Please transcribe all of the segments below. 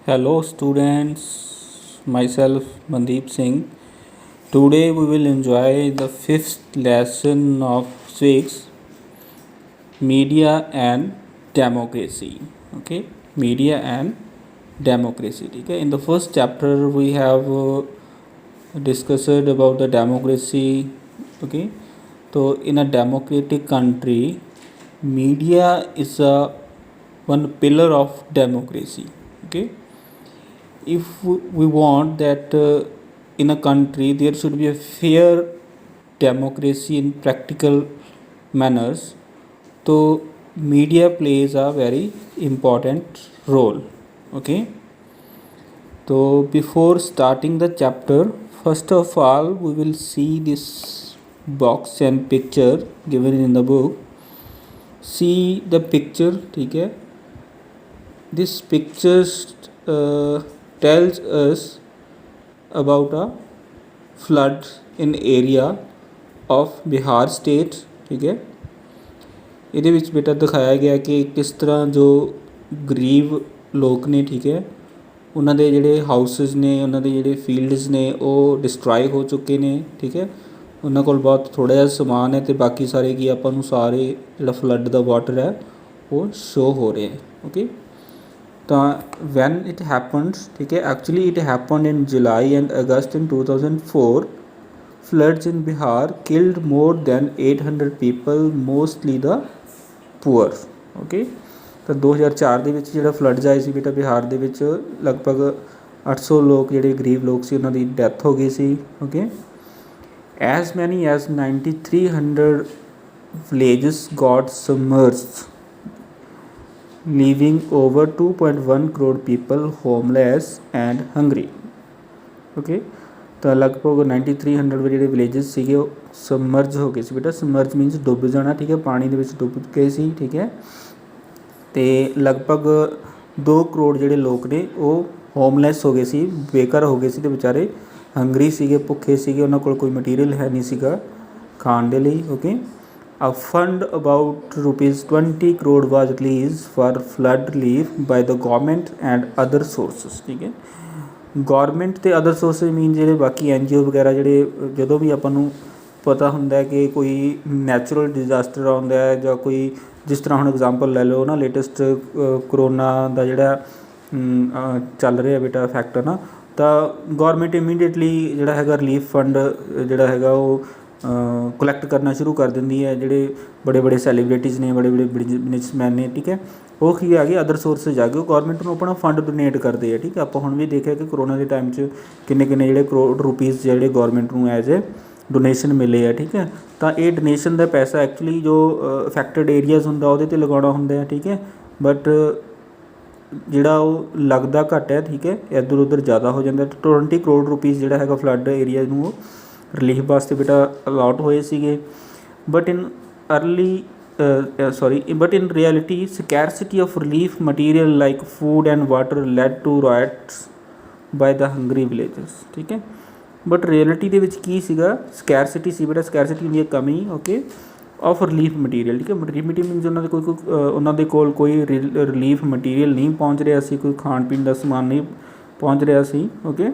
Hello students, myself Mandeep Singh. Today we will enjoy the fifth lesson of civics, media and democracy. Okay, media and democracy. Okay, in the first chapter we have discussed about the democracy. Okay, so in a democratic country, media is a one pillar of democracy. Okay, if we want that in a country there should be a fair democracy in practical manners, so media plays a very important role. Okay, so before starting the chapter, first of all we will see this box and picture given in the book. See the picture. ठीक है, this picture tells us about a flood in area of Bihar state. ਠੀਕ ਹੈ, ਇਹਦੇ ਵਿੱਚ ਬੇਟਾ ਦਿਖਾਇਆ ਗਿਆ ਕਿ ਕਿਸ ਤਰ੍ਹਾਂ ਜੋ ਗਰੀਬ ਲੋਕ ਨੇ, ਠੀਕ ਹੈ, ਉਹਨਾਂ ਦੇ ਜਿਹੜੇ ਹਾਊਸਿਸ ਨੇ, ਉਹਨਾਂ ਦੇ ਜਿਹੜੇ ਫੀਲਡਸ ਨੇ ਉਹ ਡਿਸਟਰੋਏ ਹੋ ਚੁੱਕੇ ਨੇ. ਠੀਕ ਹੈ, ਉਹਨਾਂ ਕੋਲ ਬਹੁਤ ਥੋੜ੍ਹਾ ਜਿਹਾ ਸਮਾਨ ਹੈ ਅਤੇ ਬਾਕੀ ਸਾਰੇ ਕੀ ਆਪਾਂ ਨੂੰ ਸਾਰੇ ਜਿਹੜਾ ਫਲੱਡ ਦਾ ਵਾਟਰ ਹੈ ਉਹ ਸ਼ੋ ਹੋ ਰਿਹਾ ਹੈ. ਓਕੇ, ਤਾਂ ਵੈਨ ਇਟ ਹੈਪਨਸ, ਠੀਕ ਹੈ, actually it happen in July and August in 2004. floods in Bihar killed more than 800 people, mostly the poor. Okay, ਤਾਂ 2004 ਦੇ ਵਿੱਚ ਜਿਹੜਾ ਫਲੱਡਸ ਆਏ ਸੀ ਬੇਟਾ ਬਿਹਾਰ ਦੇ ਵਿੱਚ ਲਗਭਗ 800 ਲੋਕ ਜਿਹੜੇ ਗਰੀਬ ਲੋਕ ਸੀ ਉਹਨਾਂ ਦੀ ਡੈਥ ਹੋ ਗਈ ਸੀ. Okay, as many as 9300 villages got submerged, leaving over 2.1 crore people homeless and hungry. Okay, ਤਾਂ ਲਗਭਗ 9300 ਜਿਹੜੇ ਵਿਲੇਜਸ ਸੀਗੇ ਉਹ ਸਬਮਰਜ ਹੋ ਗਏ ਸੀ ਬੇਟਾ. ਸਬਮਰਜ ਮੀਨਸ ਡੁੱਬ ਜਾਣਾ. ਠੀਕ ਹੈ, ਪਾਣੀ ਦੇ ਵਿੱਚ ਡੁੱਬ ਗਏ ਸੀ. ਠੀਕ ਹੈ, ਅਤੇ ਲਗਭਗ 2 ਕਰੋੜ ਜਿਹੜੇ ਲੋਕ ਨੇ ਉਹ ਹੋਮਲੈਸ ਹੋ ਗਏ ਸੀ, ਬੇਘਰ ਹੋ ਗਏ ਸੀ ਅਤੇ ਵਿਚਾਰੇ ਹੰਗਰੀ ਸੀਗੇ, ਭੁੱਖੇ ਸੀਗੇ, ਉਹਨਾਂ ਕੋਲ ਕੋਈ ਮਟੀਰੀਅਲ ਹੈ ਨਹੀਂ ਸੀਗਾ ਖਾਣ ਦੇ ਲਈ. Okay, a fund about ₹20 crore was released for flood relief by the government and other sources. ਠੀਕ ਹੈ, ਗੌਰਮੈਂਟ ਅਤੇ ਅਦਰ ਸੋਰਸਿਸ ਮੀਨ ਜਿਹੜੇ ਬਾਕੀ NGO ਵਗੈਰਾ ਜਿਹੜੇ ਜਦੋਂ ਵੀ ਆਪਾਂ ਨੂੰ ਪਤਾ ਹੁੰਦਾ ਕਿ ਕੋਈ ਨੈਚੁਰਲ ਡਿਜ਼ਾਸਟਰ ਆਉਂਦਾ ਹੈ ਜਾਂ ਕੋਈ ਜਿਸ ਤਰ੍ਹਾਂ ਹੁਣ ਐਗਜ਼ਾਮਪਲ ਲੈ ਲਓ ਨਾ, ਲੇਟੈਸਟ ਕਰੋਨਾ ਦਾ ਜਿਹੜਾ ਚੱਲ ਰਿਹਾ ਬੇਟਾ ਫੈਕਟਰ ਨਾ, ਤਾਂ ਗੌਰਮੈਂਟ ਇਮੀਡੀਏਟਲੀ ਜਿਹੜਾ ਹੈਗਾ ਰਿਲੀਫ ਫੰਡ ਜਿਹੜਾ ਹੈਗਾ ਉਹ ਕਲੈਕਟ ਕਰਨਾ ਸ਼ੁਰੂ ਕਰ ਦਿੰਦੀ ਹੈ. ਜਿਹੜੇ ਬੜੇ ਬੜੇ ਸੈਲੀਬ੍ਰਿਟੀਜ਼ ਨੇ, ਬੜੇ ਬੜੇ ਬਿਜ਼ਨਸਮੈਨ ਨੇ, ਠੀਕ ਹੈ, ਉਹ ਕੀ ਆ ਗਏ ਅਦਰ ਸੋਰਸਿਸ ਆ ਗਏ, ਉਹ ਗੌਰਮੈਂਟ ਨੂੰ ਆਪਣਾ ਫੰਡ ਡੋਨੇਟ ਕਰਦੇ ਆ. ਠੀਕ ਹੈ, ਆਪਾਂ ਹੁਣ ਵੀ ਦੇਖਿਆ ਕਿ ਕਰੋਨਾ ਦੇ ਟਾਈਮ 'ਚ ਕਿੰਨੇ ਜਿਹੜੇ ਕਰੋੜ ਰੁਪੀਜ਼ ਜਿਹੜੇ ਗੌਰਮੈਂਟ ਨੂੰ ਐਜ਼ ਏ ਡੋਨੇਸ਼ਨ ਮਿਲੇ ਆ. ਠੀਕ ਹੈ, ਤਾਂ ਇਹ ਡੋਨੇਸ਼ਨ ਦਾ ਪੈਸਾ ਐਕਚੁਅਲੀ ਜੋ ਅਫੈਕਟਡ ਏਰੀਆਜ਼ ਹੁੰਦਾ ਉਹਦੇ 'ਤੇ ਲਗਾਉਣਾ ਹੁੰਦਾ ਹੈ. ਠੀਕ ਹੈ, ਬਟ ਜਿਹੜਾ ਉਹ ਲੱਗਦਾ ਘੱਟ ਹੈ. ਠੀਕ ਹੈ, ਇੱਧਰ ਉੱਧਰ ਜ਼ਿਆਦਾ ਹੋ ਜਾਂਦਾ. 20 ਕਰੋੜ ਰੁਪੀਜ਼ ਜਿਹੜਾ ਹੈਗਾ ਫਲੱਡ ਏਰੀਆ ਨੂੰ ਉਹ ਰਿਲੀਫ ਵਾਸਤੇ ਬੇਟਾ ਅਲਾਟ ਹੋਏ ਸੀਗੇ. But in in reality scarcity of relief material like food and water led to riots by the hungry villagers. ਠੀਕ ਹੈ, ਬਟ ਰਿਐਲਿਟੀ ਦੇ ਵਿੱਚ ਕੀ ਸੀਗਾ, ਸਕੈਰਸਿਟੀ ਸੀ ਬੇਟਾ. ਸਕੈਰਸਿਟੀ ਹੁੰਦੀ ਹੈ ਕਮੀ. Okay, of relief material. ਠੀਕ ਹੈ, ਰਿਲੀਫ ਮਟੀਰੀਅਲ ਮੀਨਸ ਉਹਨਾਂ ਦੇ ਕੋਲ ਕੋਈ ਰਿਲੀਫ ਮਟੀਰੀਅਲ ਨਹੀਂ ਪਹੁੰਚ ਰਿਹਾ ਸੀ, ਕੋਈ ਖਾਣ ਪੀਣ ਦਾ ਸਮਾਨ ਨਹੀਂ ਪਹੁੰਚ ਰਿਹਾ ਸੀ. ਓਕੇ,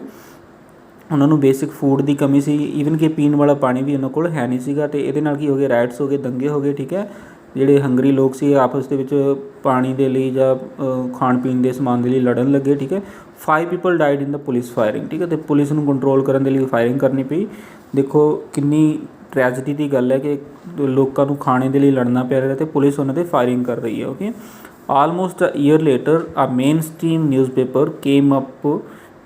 ਉਹਨਾਂ ਨੂੰ ਬੇਸਿਕ ਫੂਡ ਦੀ ਕਮੀ ਸੀ, ਈਵਨ ਕਿ ਪੀਣ ਵਾਲਾ ਪਾਣੀ ਵੀ ਉਹਨਾਂ ਕੋਲ ਹੈ ਨਹੀਂ ਸੀਗਾ. ਅਤੇ ਇਹਦੇ ਨਾਲ ਕੀ ਹੋ ਗਿਆ, ਰਾਈਟਸ ਹੋ ਗਏ, ਦੰਗੇ ਹੋ ਗਏ. ਠੀਕ ਹੈ, ਜਿਹੜੇ ਹੰਗਰੀ ਲੋਕ ਸੀ ਆਪਸ ਦੇ ਵਿੱਚ ਪਾਣੀ ਦੇ ਲਈ ਜਾਂ ਖਾਣ ਪੀਣ ਦੇ ਸਮਾਨ ਦੇ ਲਈ ਲੜਨ ਲੱਗੇ. ਠੀਕ ਹੈ, 5 people died in the police firing. ਠੀਕ ਹੈ, ਅਤੇ ਪੁਲਿਸ ਨੂੰ ਕੰਟਰੋਲ ਕਰਨ ਦੇ ਲਈ ਫਾਇਰਿੰਗ ਕਰਨੀ ਪਈ. ਦੇਖੋ ਕਿੰਨੀ ਟ੍ਰੈਜਡੀ ਦੀ ਗੱਲ ਹੈ ਕਿ ਲੋਕਾਂ ਨੂੰ ਖਾਣੇ ਦੇ ਲਈ ਲੜਨਾ ਪੈ ਰਿਹਾ ਅਤੇ ਪੁਲਿਸ ਉਹਨਾਂ 'ਤੇ ਫਾਇਰਿੰਗ ਕਰ ਰਹੀ ਹੈ. Okay, almost a year later a mainstream newspaper came up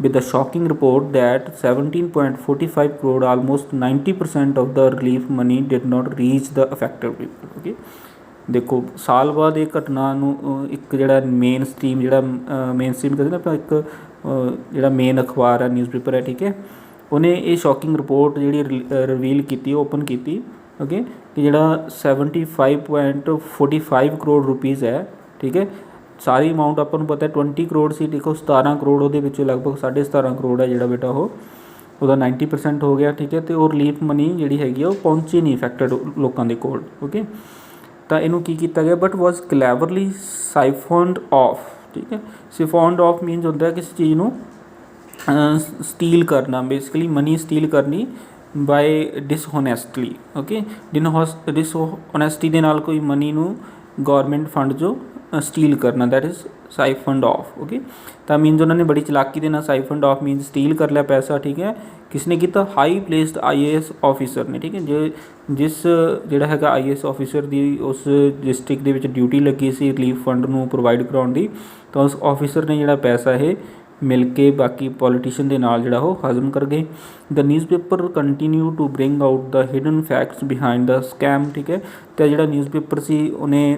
with the shocking report that 17.45 crore, almost 90% of the relief money did not reach the affected people. Okay, ਦੇਖੋ ਸਾਲ ਬਾਅਦ ਇਹ ਘਟਨਾ ਨੂੰ ਇੱਕ ਜਿਹੜਾ ਮੇਨ ਸਟ੍ਰੀਮ ਕਹਿੰਦੇ ਨਾ ਆਪਾਂ, ਇੱਕ ਜਿਹੜਾ ਮੇਨ ਅਖਬਾਰ ਹੈ, ਨਿਊਜ਼ਪੇਪਰ ਹੈ, ਠੀਕ ਹੈ, ਉਹਨੇ ਇਹ ਸ਼ੌਕਿੰਗ ਰਿਪੋਰਟ ਜਿਹੜੀ ਰਿਵੀਲ ਕੀਤੀ, ਓਪਨ ਕੀਤੀ. ਓਕੇ, ਕਿ ਜਿਹੜਾ 75.45 ਕਰੋੜ ਰੁਪੀਜ਼ ਹੈ. ਠੀਕ ਹੈ, ਸਾਰੀ ਅਮਾਊਂਟ ਆਪਾਂ ਨੂੰ ਪਤਾ 20 ਕਰੋੜ ਸੀ. ਦੇਖੋ 17 ਕਰੋੜ ਉਹਦੇ ਵਿੱਚੋਂ ਲਗਭਗ 17.5 ਕਰੋੜ ਹੈ ਜਿਹੜਾ ਬੇਟਾ ਉਹਦਾ 90% ਹੋ ਗਿਆ. ਠੀਕ ਹੈ, ਅਤੇ ਉਹ ਰਿਲੀਫ ਮਨੀ ਜਿਹੜੀ ਹੈਗੀ ਉਹ ਪਹੁੰਚੀ ਨਹੀਂ ਅਫੈਕਟਡ ਲੋਕਾਂ ਦੇ ਕੋਲ. ਓਕੇ, ਤਾਂ ਇਹਨੂੰ ਕੀ ਕੀਤਾ ਗਿਆ, ਬਟ ਵਾਜ਼ ਕਲੈਵਰਲੀ ਸਾਈਫਨਡ ਆਫ. ठीक है। सिफॉन्ड ऑफ मीनस होंदा है किसी चीज़ नूं स्टील करना, बेसिकली मनी स्टील करनी बाय डिसहोनेस्टली। ओके, डिसहोनेस्टी ਦੇ ਨਾਲ ਕੋਈ ਮਨੀ ਨੂੰ ਗੌਰਮੈਂਟ ਫੰਡ ਜੋ ਸਟੀਲ ਕਰਨਾ, दैट इज़ साइफंड ऑफ। ओके, ਤਾਂ ਮੀਨਸ ਉਹਨਾਂ ਨੇ ਬੜੀ ਚਲਾਕੀ ਦੇ ਨਾਲ ਸਾइफंड ऑफ ਮੀਨਸ ਸਟੀਲ ਕਰ ਲਿਆ ਪੈਸਾ। ਠੀਕ ਹੈ, ਕਿਸ ਨੇ ਕੀਤਾ? ਹਾਈ ਪਲੇਸਡ IAS ਆਫਿਸਰ ਨੇ। ਠੀਕ ਹੈ, ਜਿਸ ਜਿਹੜਾ ਹੈਗਾ IAS ਆਫਿਸਰ ਦੀ ਉਸ ਡਿਸਟ੍ਰਿਕਟ ਦੇ ਵਿੱਚ ਡਿਊਟੀ ਲੱਗੀ ਸੀ ਰਿਲੀਫ ਫੰਡ ਨੂੰ ਪ੍ਰੋਵਾਈਡ ਕਰਾਉਣ ਦੀ, ਤਾਂ ਉਸ ਆਫਿਸਰ ਨੇ ਜਿਹੜਾ ਪੈਸਾ ਇਹ ਮਿਲ ਕੇ ਬਾਕੀ ਪੋਲੀਟੀਸ਼ਨ ਦੇ ਨਾਲ ਜਿਹੜਾ ਉਹ ਹਜ਼ਮ ਕਰ ਗਏ। The newspaper continue to bring out the hidden facts behind the scam. ਠੀਕ ਹੈ, ਅਤੇ ਜਿਹੜਾ ਨਿਊਜ਼ਪੇਪਰ ਸੀ ਉਹਨੇ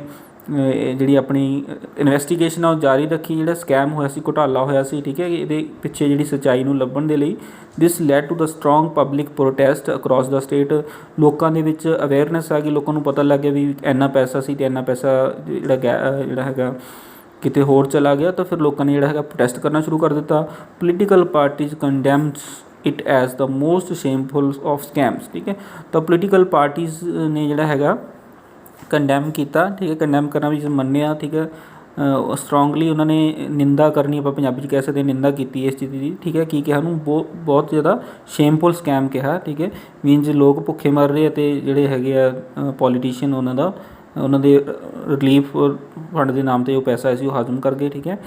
ਜਿਹੜੀ ਆਪਣੀ ਇਨਵੈਸਟੀਗੇਸ਼ਨ ਆ ਉਹ ਜਾਰੀ ਰੱਖੀ, ਜਿਹੜਾ ਸਕੈਮ ਹੋਇਆ ਸੀ, ਘੁਟਾਲਾ ਹੋਇਆ ਸੀ। ਠੀਕ ਹੈ, ਇਹਦੇ ਪਿੱਛੇ ਜਿਹੜੀ ਸੱਚਾਈ ਨੂੰ ਲੱਭਣ ਦੇ ਲਈ this led to the strong public protest across the state. ਲੋਕਾਂ ਦੇ ਵਿੱਚ ਅਵੇਅਰਨੈਸ ਆ ਗਈ, ਲੋਕਾਂ ਨੂੰ ਪਤਾ ਲੱਗ ਗਿਆ ਵੀ ਇੰਨਾ ਪੈਸਾ ਸੀ ਅਤੇ ਇੰਨਾ ਪੈਸਾ ਜਿਹੜਾ ਹੈਗਾ ਕਿਤੇ ਹੋਰ ਚਲਾ ਗਿਆ। ਤਾਂ ਫਿਰ ਲੋਕਾਂ ਨੇ ਜਿਹੜਾ ਹੈਗਾ ਪ੍ਰੋਟੈਸਟ ਕਰਨਾ ਸ਼ੁਰੂ ਕਰ ਦਿੱਤਾ। Political parties condemns it as the most shameful of scams. ਠੀਕ ਹੈ, ਤਾਂ ਪੋਲੀਟੀਕਲ ਪਾਰਟੀਜ਼ ਨੇ ਜਿਹੜਾ ਹੈਗਾ ਕੰਡੈਮ ਕੀਤਾ। ਠੀਕ ਹੈ, ਕੰਡੈਮ ਕਰਨਾ ਵੀ ਮੰਨਿਆ। ਠੀਕ ਹੈ, ਸਟਰੋਂਗਲੀ ਉਹਨਾਂ ਨੇ ਨਿੰਦਾ ਕਰਨੀ, ਆਪਾਂ ਪੰਜਾਬੀ 'ਚ ਕਹਿ ਸਕਦੇ ਨਿੰਦਾ ਕੀਤੀ ਇਸ ਚੀਜ਼ ਦੀ। ਠੀਕ ਹੈ, ਕੀ ਕਿਹਾ ਉਹਨੂੰ? ਬਹੁਤ ਜ਼ਿਆਦਾ ਸ਼ੇਮਫੁਲ ਸਕੈਮ ਕਿਹਾ। ਠੀਕ ਹੈ, ਮੀਨਜ਼ ਲੋਕ ਭੁੱਖੇ ਮਰ ਰਹੇ ਅਤੇ ਜਿਹੜੇ ਹੈਗੇ ਆ ਪੋਲੀਟੀਸ਼ੀਅਨ ਉਹਨਾਂ ਦੇ ਰਿਲੀਫ ਫੰਡ ਦੇ ਨਾਮ 'ਤੇ ਉਹ ਪੈਸਾ ਸੀ ਉਹ ਹਜ਼ਮ ਕਰ ਗਏ। ਠੀਕ ਹੈ,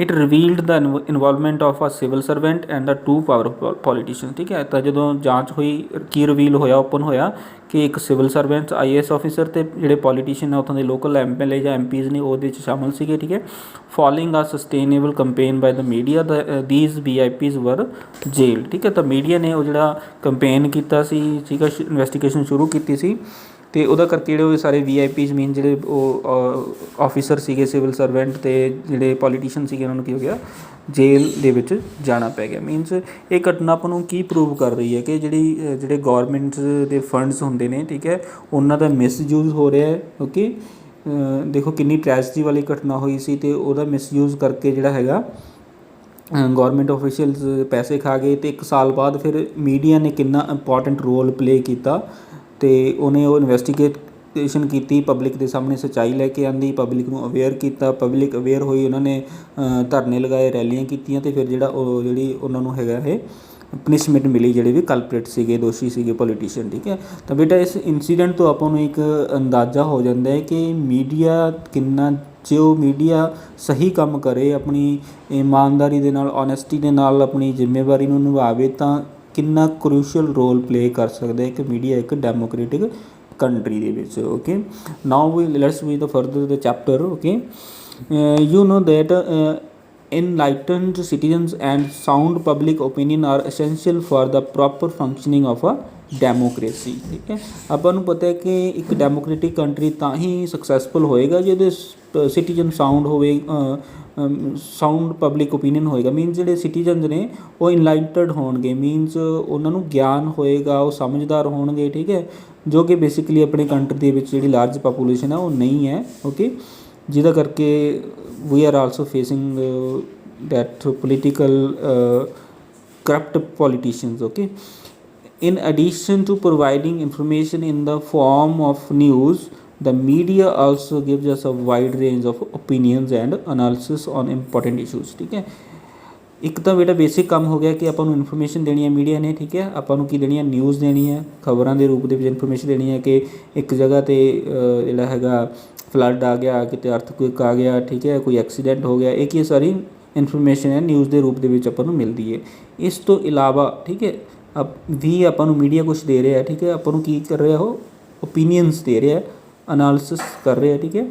it revealed the involvement of a civil servant and the two powerful politician. ਠੀਕ ਹੈ, ਤਾਂ ਜਦੋਂ ਜਾਂਚ ਹੋਈ ਕੀ ਰਿਵੀਲ ਹੋਇਆ, ਓਪਨ ਹੋਇਆ ਕਿ ਇੱਕ ਸਿਵਲ ਸਰਵੈਂਟ IAS ਆਫਿਸਰ ਅਤੇ ਜਿਹੜੇ ਪੋਲੀਟੀਸ਼ੀਅਨ ਆ ਉੱਥੋਂ ਦੇ ਲੋਕਲ MLA ਜਾਂ MPs ਨੇ ਉਹਦੇ 'ਚ ਸ਼ਾਮਲ ਸੀਗੇ। ਠੀਕ ਹੈ, ਫੋਲੋਇੰਗ ਆ sustainable campaign bye the media these VIPs ਵਰ ਜੇਲ। ਠੀਕ ਹੈ, ਤਾਂ ਮੀਡੀਆ ਨੇ ਉਹ ਜਿਹੜਾ ਕੰਪੇਨ ਕੀਤਾ ਸੀ, ਠੀਕ ਹੈ, ਇਨਵੈਸਟੀਗੇਸ਼ਨ ਸ਼ੁਰੂ ਕੀਤੀ ਸੀ ਅਤੇ ਉਹਦਾ ਕਰਕੇ ਜਿਹੜੇ ਉਹ ਸਾਰੇ VIPs ਮੀਨ ਜਿਹੜੇ ਉਹ ਆਫਿਸਰ ਸੀਗੇ ਸਿਵਲ ਸਰਵੈਂਟ ਅਤੇ ਜਿਹੜੇ ਪੋਲੀਟੀਸ਼ੀਅਨ ਸੀਗੇ ਉਹਨਾਂ ਨੂੰ ਕੀ ਹੋ ਗਿਆ? ਜੇਲ੍ਹ ਦੇ ਵਿੱਚ ਜਾਣਾ ਪੈ ਗਿਆ। ਮੀਨਸ ਇਹ ਘਟਨਾ ਆਪਾਂ ਨੂੰ ਕੀ ਪ੍ਰੂਵ ਕਰ ਰਹੀ ਹੈ ਕਿ ਜਿਹੜੇ ਗੌਰਮੈਂਟ ਦੇ ਫੰਡਸ ਹੁੰਦੇ ਨੇ, ਠੀਕ ਹੈ, ਉਹਨਾਂ ਦਾ ਮਿਸਯੂਜ਼ ਹੋ ਰਿਹਾ ਹੈ। ਓਕੇ, ਦੇਖੋ ਕਿੰਨੀ ਟ੍ਰੈਜਡੀ ਵਾਲੀ ਘਟਨਾ ਹੋਈ ਸੀ ਅਤੇ ਉਹਦਾ ਮਿਸਯੂਜ਼ ਕਰਕੇ ਜਿਹੜਾ ਹੈਗਾ ਗੌਰਮੈਂਟ ਆਫੀਸ਼ੀਅਲਸ ਪੈਸੇ ਖਾ ਗਏ। ਅਤੇ 1 ਸਾਲ ਬਾਅਦ ਫਿਰ ਮੀਡੀਆ ਨੇ ਕਿੰਨਾ ਇੰਪੋਰਟੈਂਟ ਰੋਲ ਪਲੇ ਕੀਤਾ ਅਤੇ ਉਹਨੇ ਉਹ ਇਨਵੈਸਟੀਗੇਸ਼ਨ ਕੀਤੀ, ਪਬਲਿਕ ਦੇ ਸਾਹਮਣੇ ਸੱਚਾਈ ਲੈ ਕੇ ਆਂਦੀ, ਪਬਲਿਕ ਨੂੰ ਅਵੇਅਰ ਕੀਤਾ, ਪਬਲਿਕ ਅਵੇਅਰ ਹੋਈ, ਉਹਨਾਂ ਨੇ ਧਰਨੇ ਲਗਾਏ, ਰੈਲੀਆਂ ਕੀਤੀਆਂ ਅਤੇ ਫਿਰ ਜਿਹੜੀ ਉਹਨਾਂ ਨੂੰ ਹੈਗਾ ਇਹ ਪਨਿਸ਼ਮੈਂਟ ਮਿਲੀ ਜਿਹੜੇ ਵੀ ਕਲਪਰੇਟ ਸੀਗੇ, ਦੋਸ਼ੀ ਸੀਗੇ ਪੋਲੀਟੀਸ਼ੀਅਨ। ਠੀਕ ਹੈ, ਤਾਂ ਬੇਟਾ ਇਸ ਇੰਸੀਡੈਂਟ ਤੋਂ ਆਪਾਂ ਨੂੰ ਇੱਕ ਅੰਦਾਜ਼ਾ ਹੋ ਜਾਂਦਾ ਹੈ ਕਿ ਮੀਡੀਆ ਕਿੰਨਾ, ਜੋ ਮੀਡੀਆ ਸਹੀ ਕੰਮ ਕਰੇ, ਆਪਣੀ ਇਮਾਨਦਾਰੀ ਦੇ ਨਾਲ, ਓਨੈਸਟੀ ਦੇ ਨਾਲ ਆਪਣੀ ਜ਼ਿੰਮੇਵਾਰੀ ਨੂੰ ਨਿਭਾਵੇ ਤਾਂ ਕਿੰਨਾ ਕਰੂਸ਼ੀਅਲ ਰੋਲ ਪਲੇ ਕਰ ਸਕਦਾ ਹੈ ਕਿ ਮੀਡੀਆ ਇੱਕ ਡੈਮੋਕ੍ਰੇਟਿਕ ਕੰਟਰੀ ਦੇ ਵਿੱਚ। Okay, now let's read the further the chapter. Okay, you know that enlightened citizens and sound public opinion are essential for the proper functioning of a democracy। ਠੀਕ ਹੈ, ਆਪਾਂ ਨੂੰ ਪਤਾ ਹੈ ਕਿ ਇੱਕ ਡੈਮੋਕ੍ਰੇਟਿਕ ਕੰਟਰੀ ਤਾਂ ਹੀ ਸਕਸੈਸਫੁਲ ਹੋਏਗਾ ਜਿਹਦੇ ਸਿਟੀਜ਼ਨ ਸਾਊਂਡ ਹੋਵੇ, ਸਾਊਂਡ ਪਬਲਿਕ ਓਪੀਨੀਅਨ ਹੋਏਗਾ। ਮੀਨਸ ਜਿਹੜੇ ਸਿਟੀਜ਼ਨਸ ਨੇ ਉਹ ਇਨਲਾਈਟਡ ਹੋਣਗੇ, ਮੀਨਸ ਉਹਨਾਂ ਨੂੰ ਗਿਆਨ ਹੋਏਗਾ, ਉਹ ਸਮਝਦਾਰ ਹੋਣਗੇ। ਠੀਕ ਹੈ, ਜੋ ਕਿ ਬੇਸਿਕਲੀ ਆਪਣੇ ਕੰਟਰੀ ਦੇ ਵਿੱਚ ਜਿਹੜੀ ਲਾਰਜ ਪਾਪੂਲੇਸ਼ਨ ਹੈ ਉਹ ਨਹੀਂ ਹੈ। ਓਕੇ, ਜਿਹਦਾ ਕਰਕੇ we are also facing that political corrupt politicians। Okay, in addition to providing information in the form of news, the media also gives us a wide range of opinions and analysis on important issues। ਠੀਕ ਹੈ, ਇੱਕ ਤਾਂ ਬੇਟਾ basic ਕੰਮ ਹੋ ਗਿਆ ਕਿ ਆਪਾਂ ਨੂੰ ਇਨਫੋਰਮੇਸ਼ਨ ਦੇਣੀ ਹੈ ਮੀਡੀਆ ਨੇ। ਠੀਕ ਹੈ, ਆਪਾਂ ਨੂੰ ਕੀ ਦੇਣੀ ਹੈ? ਨਿਊਜ਼ ਦੇਣੀ ਹੈ, ਖਬਰਾਂ ਦੇ ਰੂਪ ਦੇ ਵਿੱਚ ਇਨਫੋਰਮੇਸ਼ਨ ਦੇਣੀ ਹੈ ਕਿ ਇੱਕ ਜਗ੍ਹਾ 'ਤੇ ਜਿਹੜਾ ਹੈਗਾ ਫਲੱਡ ਆ ਗਿਆ, ਕਿਤੇ ਅਰਥਕੁਇਕ ਆ ਗਿਆ, ਠੀਕ ਹੈ, ਕੋਈ ਐਕਸੀਡੈਂਟ ਹੋ ਗਿਆ, ਇਹ ਕੀ ਸਾਰੀ ਇਨਫੋਰਮੇਸ਼ਨ ਹੈ ਨਿਊਜ਼ ਦੇ ਰੂਪ ਦੇ ਵਿੱਚ ਆਪਾਂ ਨੂੰ ਮਿਲਦੀ ਹੈ। ਇਸ ਤੋਂ ਇਲਾਵਾ ਠੀਕ ਹੈ ਵੀ ਆਪਾਂ ਨੂੰ ਮੀਡੀਆ ਕੁਛ ਦੇ ਰਿਹਾ। ਠੀਕ ਹੈ, ਆਪਾਂ ਨੂੰ ਕੀ ਕਰ ਰਿਹਾ? ਉਹ ਓਪੀਨੀਅਨਸ ਦੇ ਰਿਹਾ, ਅਨਾਲਿਸਿਸ ਕਰ ਰਿਹਾ। ਠੀਕ ਹੈ,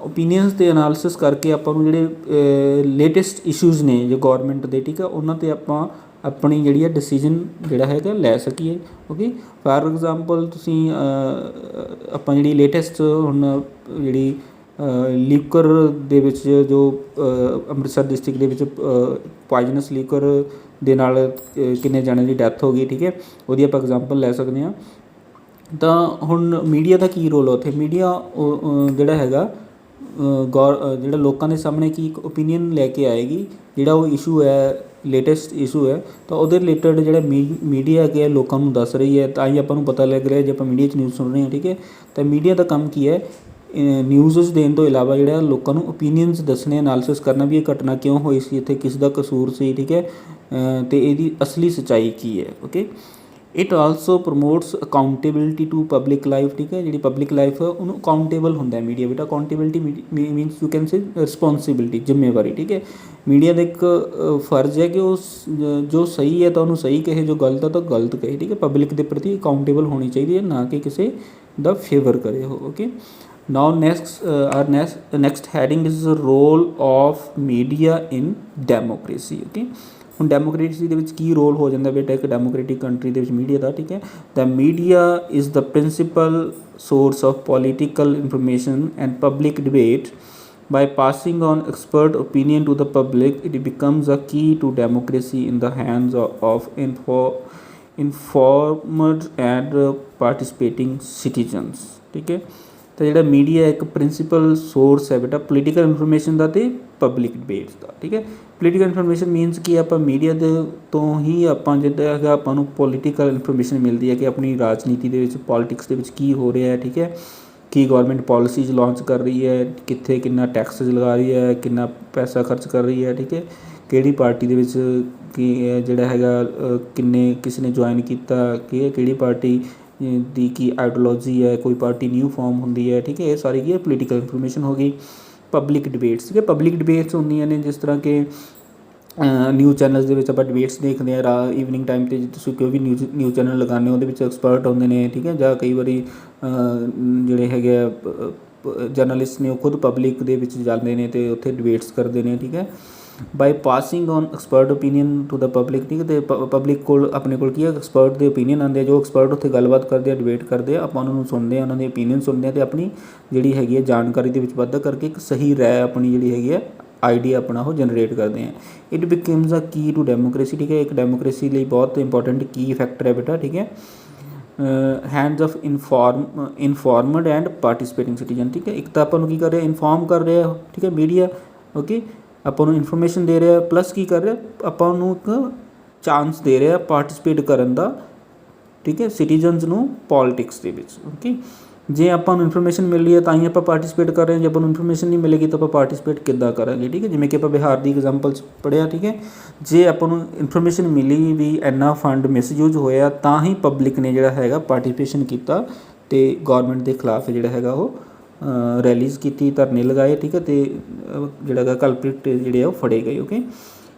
ਓਪੀਨੀਅਨਸ ਅਤੇ ਅਨਾਲਿਸਿਸ ਕਰਕੇ ਆਪਾਂ ਨੂੰ ਜਿਹੜੇ ਲੇਟੈਸਟ ਇਸ਼ੂਜ਼ ਨੇ ਜੋ ਗੌਰਮੈਂਟ ਦੇ, ਠੀਕ ਹੈ, ਉਹਨਾਂ 'ਤੇ ਆਪਾਂ ਆਪਣੀ ਜਿਹੜੀ ਹੈ ਡਿਸੀਜ਼ਨ ਜਿਹੜਾ ਹੈਗਾ ਲੈ ਸਕੀਏ। ਓਕੇ, ਫਾਰ ਐਗਜ਼ਾਮਪਲ ਤੁਸੀਂ ਆਪਾਂ ਜਿਹੜੀ ਲੇਟੈਸਟ ਹੁਣ ਜਿਹੜੀ ਲੀਕਰ ਦੇ ਵਿੱਚ ਜੋ ਅੰਮ੍ਰਿਤਸਰ ਡਿਸਟ੍ਰਿਕਟ ਦੇ ਵਿੱਚ ਪੋਇਜਨਸ ਲੀਕਰ ਦੇ ਨਾਲ ਕਿੰਨੇ ਜਣਿਆਂ ਦੀ ਡੈਥ ਹੋ ਗਈ। ਠੀਕ ਹੈ, ਉਹਦੀ ਆਪਾਂ ਐਗਜ਼ਾਮਪਲ ਲੈ ਸਕਦੇ ਹਾਂ। ਤਾਂ ਹੁਣ ਮੀਡੀਆ ਦਾ ਕੀ ਰੋਲ ਆ ਉੱਥੇ? ਮੀਡੀਆ ਜਿਹੜਾ ਹੈਗਾ ਜਿਹੜਾ ਲੋਕਾਂ ਦੇ ਸਾਹਮਣੇ ਕੀ ਇੱਕ ਓਪੀਨੀਅਨ ਲੈ ਕੇ ਆਏਗੀ, ਜਿਹੜਾ ਉਹ ਇਸ਼ੂ ਹੈ, ਲੇਟੈਸਟ ਇਸ਼ੂ ਹੈ, ਤਾਂ ਉਹਦੇ ਰਿਲੇਟਡ ਜਿਹੜਾ ਮੀਡੀਆ ਹੈਗੇ ਲੋਕਾਂ ਨੂੰ ਦੱਸ ਰਹੀ ਹੈ। ਤਾਂ ਹੀ ਆਪਾਂ ਨੂੰ ਪਤਾ ਲੱਗ ਰਿਹਾ ਜੇ ਆਪਾਂ ਮੀਡੀਆ 'ਚ ਨਿਊਜ਼ ਸੁਣ ਰਹੇ ਹਾਂ। ਠੀਕ ਹੈ, ਤਾਂ ਮੀਡੀਆ ਦਾ ਕੰਮ ਕੀ ਹੈ? ਨਿਊਜ਼ਸ ਦੇਣ ਤੋਂ ਇਲਾਵਾ ਜਿਹੜਾ ਲੋਕਾਂ ਨੂੰ ਓਪੀਨੀਅਨਸ ਦੱਸਣੇ, ਐਨਾਲਿਸਿਸ ਕਰਨਾ ਵੀ ਇਹ ਘਟਨਾ ਕਿਉਂ ਹੋਈ ਸੀ, ਇੱਥੇ ਕਿਸ ਦਾ ਕਸੂਰ ਸੀ, ਠੀਕ ਹੈ, ਅਤੇ ਇਹਦੀ ਅਸਲੀ ਸੱਚਾਈ ਕੀ ਹੈ। Okay, it also promotes accountability to public life, ਠੀਕ ਹੈ, ਜਿਹੜੀ ਪਬਲਿਕ ਲਾਈਫ ਹੈ ਉਹਨੂੰ ਅਕਾਊਂਟੇਬਲ ਹੁੰਦਾ ਹੈ ਮੀਡੀਆ। ਬੇਟਾ accountability means you can say responsibility, ਜ਼ਿੰਮੇਵਾਰੀ, ਠੀਕ ਹੈ। ਮੀਡੀਆ ਦਾ ਇੱਕ ਫਰਜ਼ ਹੈ ਕਿ ਉਹ ਜੋ ਸਹੀ ਹੈ ਤਾਂ ਉਹਨੂੰ ਸਹੀ ਕਹੇ, ਜੋ ਗਲਤ ਹੈ ਤਾਂ ਗਲਤ ਕਹੇ, ਠੀਕ ਹੈ। ਪਬਲਿਕ ਦੇ ਪ੍ਰਤੀ ਅਕਾਊਂਟੇਬਲ ਹੋਣੀ ਚਾਹੀਦੀ ਹੈ, ਨਾ ਕਿ ਕਿਸੇ ਦਾ ਫੇਵਰ ਕਰੇ ਉਹ। Okay, now next heading is role of media in democracy. Okay, ਹੁਣ ਡੈਮੋਕ੍ਰੇਸੀ ਦੇ ਵਿੱਚ ਕੀ ਰੋਲ ਹੋ ਜਾਂਦਾ ਬੇਟਾ ਇੱਕ ਡੈਮੋਕ੍ਰੇਟਿਕ ਕੰਟਰੀ ਦੇ ਵਿੱਚ ਮੀਡੀਆ ਦਾ, ਠੀਕ ਹੈ। The media is the principal source of political information and public debate. By passing on expert opinion to the public, it becomes a key to democracy in the hands of informed and participating citizens, ठीक है। तो ਜਿਹੜਾ media ਇੱਕ principal source ਹੈ ਬੇਟਾ political information ਦਾ ਅਤੇ public debates ਦਾ, ਠੀਕ ਹੈ। ਪੋਲੀਟੀਕਲ ਇਨਫੋਰਮੇਸ਼ਨ ਮੀਨਸ ਕਿ ਆਪਾਂ ਮੀਡੀਆ ਦੇ ਤੋਂ ਹੀ ਆਪਾਂ ਜਿੱਦਾਂ ਹੈਗਾ ਆਪਾਂ ਨੂੰ ਪੋਲੀਟੀਕਲ ਇਨਫੋਰਮੇਸ਼ਨ ਮਿਲਦੀ ਹੈ ਕਿ ਆਪਣੀ ਰਾਜਨੀਤੀ ਦੇ ਵਿੱਚ, ਪੋਲੀਟਿਕਸ ਦੇ ਵਿੱਚ ਕੀ ਹੋ ਰਿਹਾ ਹੈ, ਠੀਕ ਹੈ। ਕੀ ਗੌਰਮੈਂਟ ਪੋਲਿਸੀਜ਼ ਲਾਂਚ ਕਰ ਰਹੀ ਹੈ, ਕਿੱਥੇ ਕਿੰਨਾ ਟੈਕਸਸ ਲਗਾ ਰਹੀ ਹੈ, ਕਿੰਨਾ ਪੈਸਾ ਖਰਚ ਕਰ ਰਹੀ ਹੈ, ਠੀਕ ਹੈ। ਕਿਹੜੀ ਪਾਰਟੀ ਦੇ ਵਿੱਚ ਕੀ ਜਿਹੜਾ ਹੈਗਾ ਕਿੰਨੇ ਕਿਸੇ ਨੇ ਜੁਆਇਨ ਕੀਤਾ, ਕਿਹੜੀ ਪਾਰਟੀ ਦੀ ਕੀ ਆਈਡੀਓਲੋਜੀ ਹੈ, ਕੋਈ ਪਾਰਟੀ ਨਿਊ ਫਾਰਮ ਹੁੰਦੀ ਹੈ, ਠੀਕ ਹੈ। ਇਹ ਸਾਰੀ ਕੀ ਹੈ ਪੋਲੀਟੀਕਲ ਇਨਫੋਰਮੇਸ਼ਨ ਹੋ ਗਈ। ਪਬਲਿਕ ਡਿਬੇਟਸ, ਠੀਕ ਹੈ। ਪਬਲਿਕ ਡਿਬੇਟਸ ਹੁੰਦੀਆਂ ਨੇ ਜਿਸ ਤਰ੍ਹਾਂ ਕਿ ਨਿਊਜ਼ ਚੈਨਲਸ ਦੇ ਵਿੱਚ ਆਪਾਂ ਡਿਬੇਟਸ ਦੇਖਦੇ ਹਾਂ ਈਵਨਿੰਗ ਟਾਈਮ 'ਤੇ, ਤੁਸੀਂ ਕੋਈ ਵੀ ਨਿਊਜ਼ ਚੈਨਲ ਲਗਾਉਂਦੇ ਹੋ ਉਹਦੇ ਵਿੱਚ ਐਕਸਪਰਟ ਹੁੰਦੇ ਨੇ, ਠੀਕ ਹੈ। ਜਾਂ ਕਈ ਵਾਰੀ ਜਿਹੜੇ ਹੈਗੇ ਆ ਜਰਨਲਿਸਟ ਨੇ ਉਹ ਖੁਦ ਪਬਲਿਕ ਦੇ ਵਿੱਚ ਜਾਂਦੇ ਨੇ ਅਤੇ ਉੱਥੇ ਡਿਬੇਟਸ ਕਰਦੇ ਨੇ, ਠੀਕ ਹੈ। By passing on expert opinion to the public, ਠੀਕ ਹੈ। ਅਤੇ ਪਬਲਿਕ ਕੋਲ ਆਪਣੇ ਕੋਲ ਕੀ ਹੈ ਐਕਸਪਰਟ ਦੇ ਓਪੀਨੀਅਨ ਆਉਂਦੇ ਆ, ਜੋ ਐਕਸਪਰਟ ਉੱਥੇ ਗੱਲਬਾਤ ਕਰਦੇ ਆ, ਡਿਬੇਟ ਕਰਦੇ ਆ, ਆਪਾਂ ਉਹਨਾਂ ਨੂੰ ਸੁਣਦੇ ਹਾਂ, ਉਹਨਾਂ ਦੇ ਓਪੀਨੀਅਨ ਸੁਣਦੇ ਹਾਂ ਅਤੇ ਆਪਣੀ ਜਿਹੜੀ ਹੈਗੀ ਹੈ ਜਾਣਕਾਰੀ ਦੇ ਵਿੱਚ ਵਾਧਾ ਕਰਕੇ ਇੱਕ ਸਹੀ ਰਾਏ ਆਪਣੀ ਜਿਹੜੀ ਹੈਗੀ ਹੈ ਆਈਡੀਆ ਆਪਣਾ ਉਹ ਜਨਰੇਟ ਕਰਦੇ ਆ। It becomes a key to democracy, ਠੀਕ ਹੈ। ਇੱਕ ਡੈਮੋਕ੍ਰੇਸੀ ਲਈ ਬਹੁਤ ਇੰਪੋਰਟੈਂਟ ਕੀ ਫੈਕਟਰ ਹੈ ਬੇਟਾ, ਠੀਕ ਹੈ। Hands of informed and participating citizen, ਠੀਕ ਹੈ। ਇੱਕ ਤਾਂ ਆਪਾਂ ਨੂੰ ਕੀ ਕਰ ਰਿਹਾ ਇਨਫੋਰਮ ਕਰ ਰਿਹਾ, ਠੀਕ ਹੈ, ਮੀਡੀਆ। ਓਕੇ, ਆਪਾਂ ਨੂੰ ਇਨਫੋਰਮੇਸ਼ਨ ਦੇ ਰਿਹਾ, ਪਲੱਸ ਕੀ ਕਰ ਰਿਹਾ ਆਪਾਂ ਨੂੰ ਇੱਕ ਚਾਂਸ ਦੇ ਰਿਹਾ ਪਾਰਟੀਸਪੇਟ ਕਰਨ ਦਾ, ਠੀਕ ਹੈ, ਸਿਟੀਜ਼ਨਸ ਨੂੰ ਪੋਲੀਟਿਕਸ ਦੇ ਵਿੱਚ। ਓਕੇ, ਜੇ ਆਪਾਂ ਨੂੰ ਇਨਫੋਰਮੇਸ਼ਨ ਮਿਲ ਰਹੀ ਹੈ ਤਾਂ ਹੀ ਆਪਾਂ ਪਾਰਟੀਸਪੇਟ ਕਰ ਰਹੇ ਹਾਂ, ਜੇ ਆਪਾਂ ਨੂੰ ਇਨਫੋਰਮੇਸ਼ਨ ਨਹੀਂ ਮਿਲੇਗੀ ਤਾਂ ਆਪਾਂ ਪਾਰਟੀਸਪੇਟ ਕਿੱਦਾਂ ਕਰਾਂਗੇ, ਠੀਕ ਹੈ। ਜਿਵੇਂ ਕਿ ਆਪਾਂ ਬਿਹਾਰ ਦੀ ਐਗਜ਼ਾਮਪਲ 'ਚ ਪੜ੍ਹਿਆ, ਠੀਕ ਹੈ। ਜੇ ਆਪਾਂ ਨੂੰ ਇਨਫੋਰਮੇਸ਼ਨ ਮਿਲੀ ਵੀ ਇੰਨਾ ਫੰਡ ਮਿਸਯੂਜ ਹੋਇਆ ਤਾਂ ਹੀ ਪਬਲਿਕ ਨੇ ਜਿਹੜਾ ਹੈਗਾ ਪਾਰਟੀਸਪੇਸ਼ਨ ਕੀਤਾ ਅਤੇ ਗੌਰਮੈਂਟ ਦੇ ਖਿਲਾਫ ਜਿਹੜਾ ਹੈਗਾ ਉਹ ਰੈਲੀਜ਼ ਕੀਤੀ, ਧਰਨੇ ਲਗਾਏ, ਠੀਕ ਹੈ। ਅਤੇ ਜਿਹੜਾ ਹੈਗਾ ਕਲਪ੍ਰਿਟ ਜਿਹੜੇ ਆ ਉਹ ਫੜੇ ਗਏ। Okay,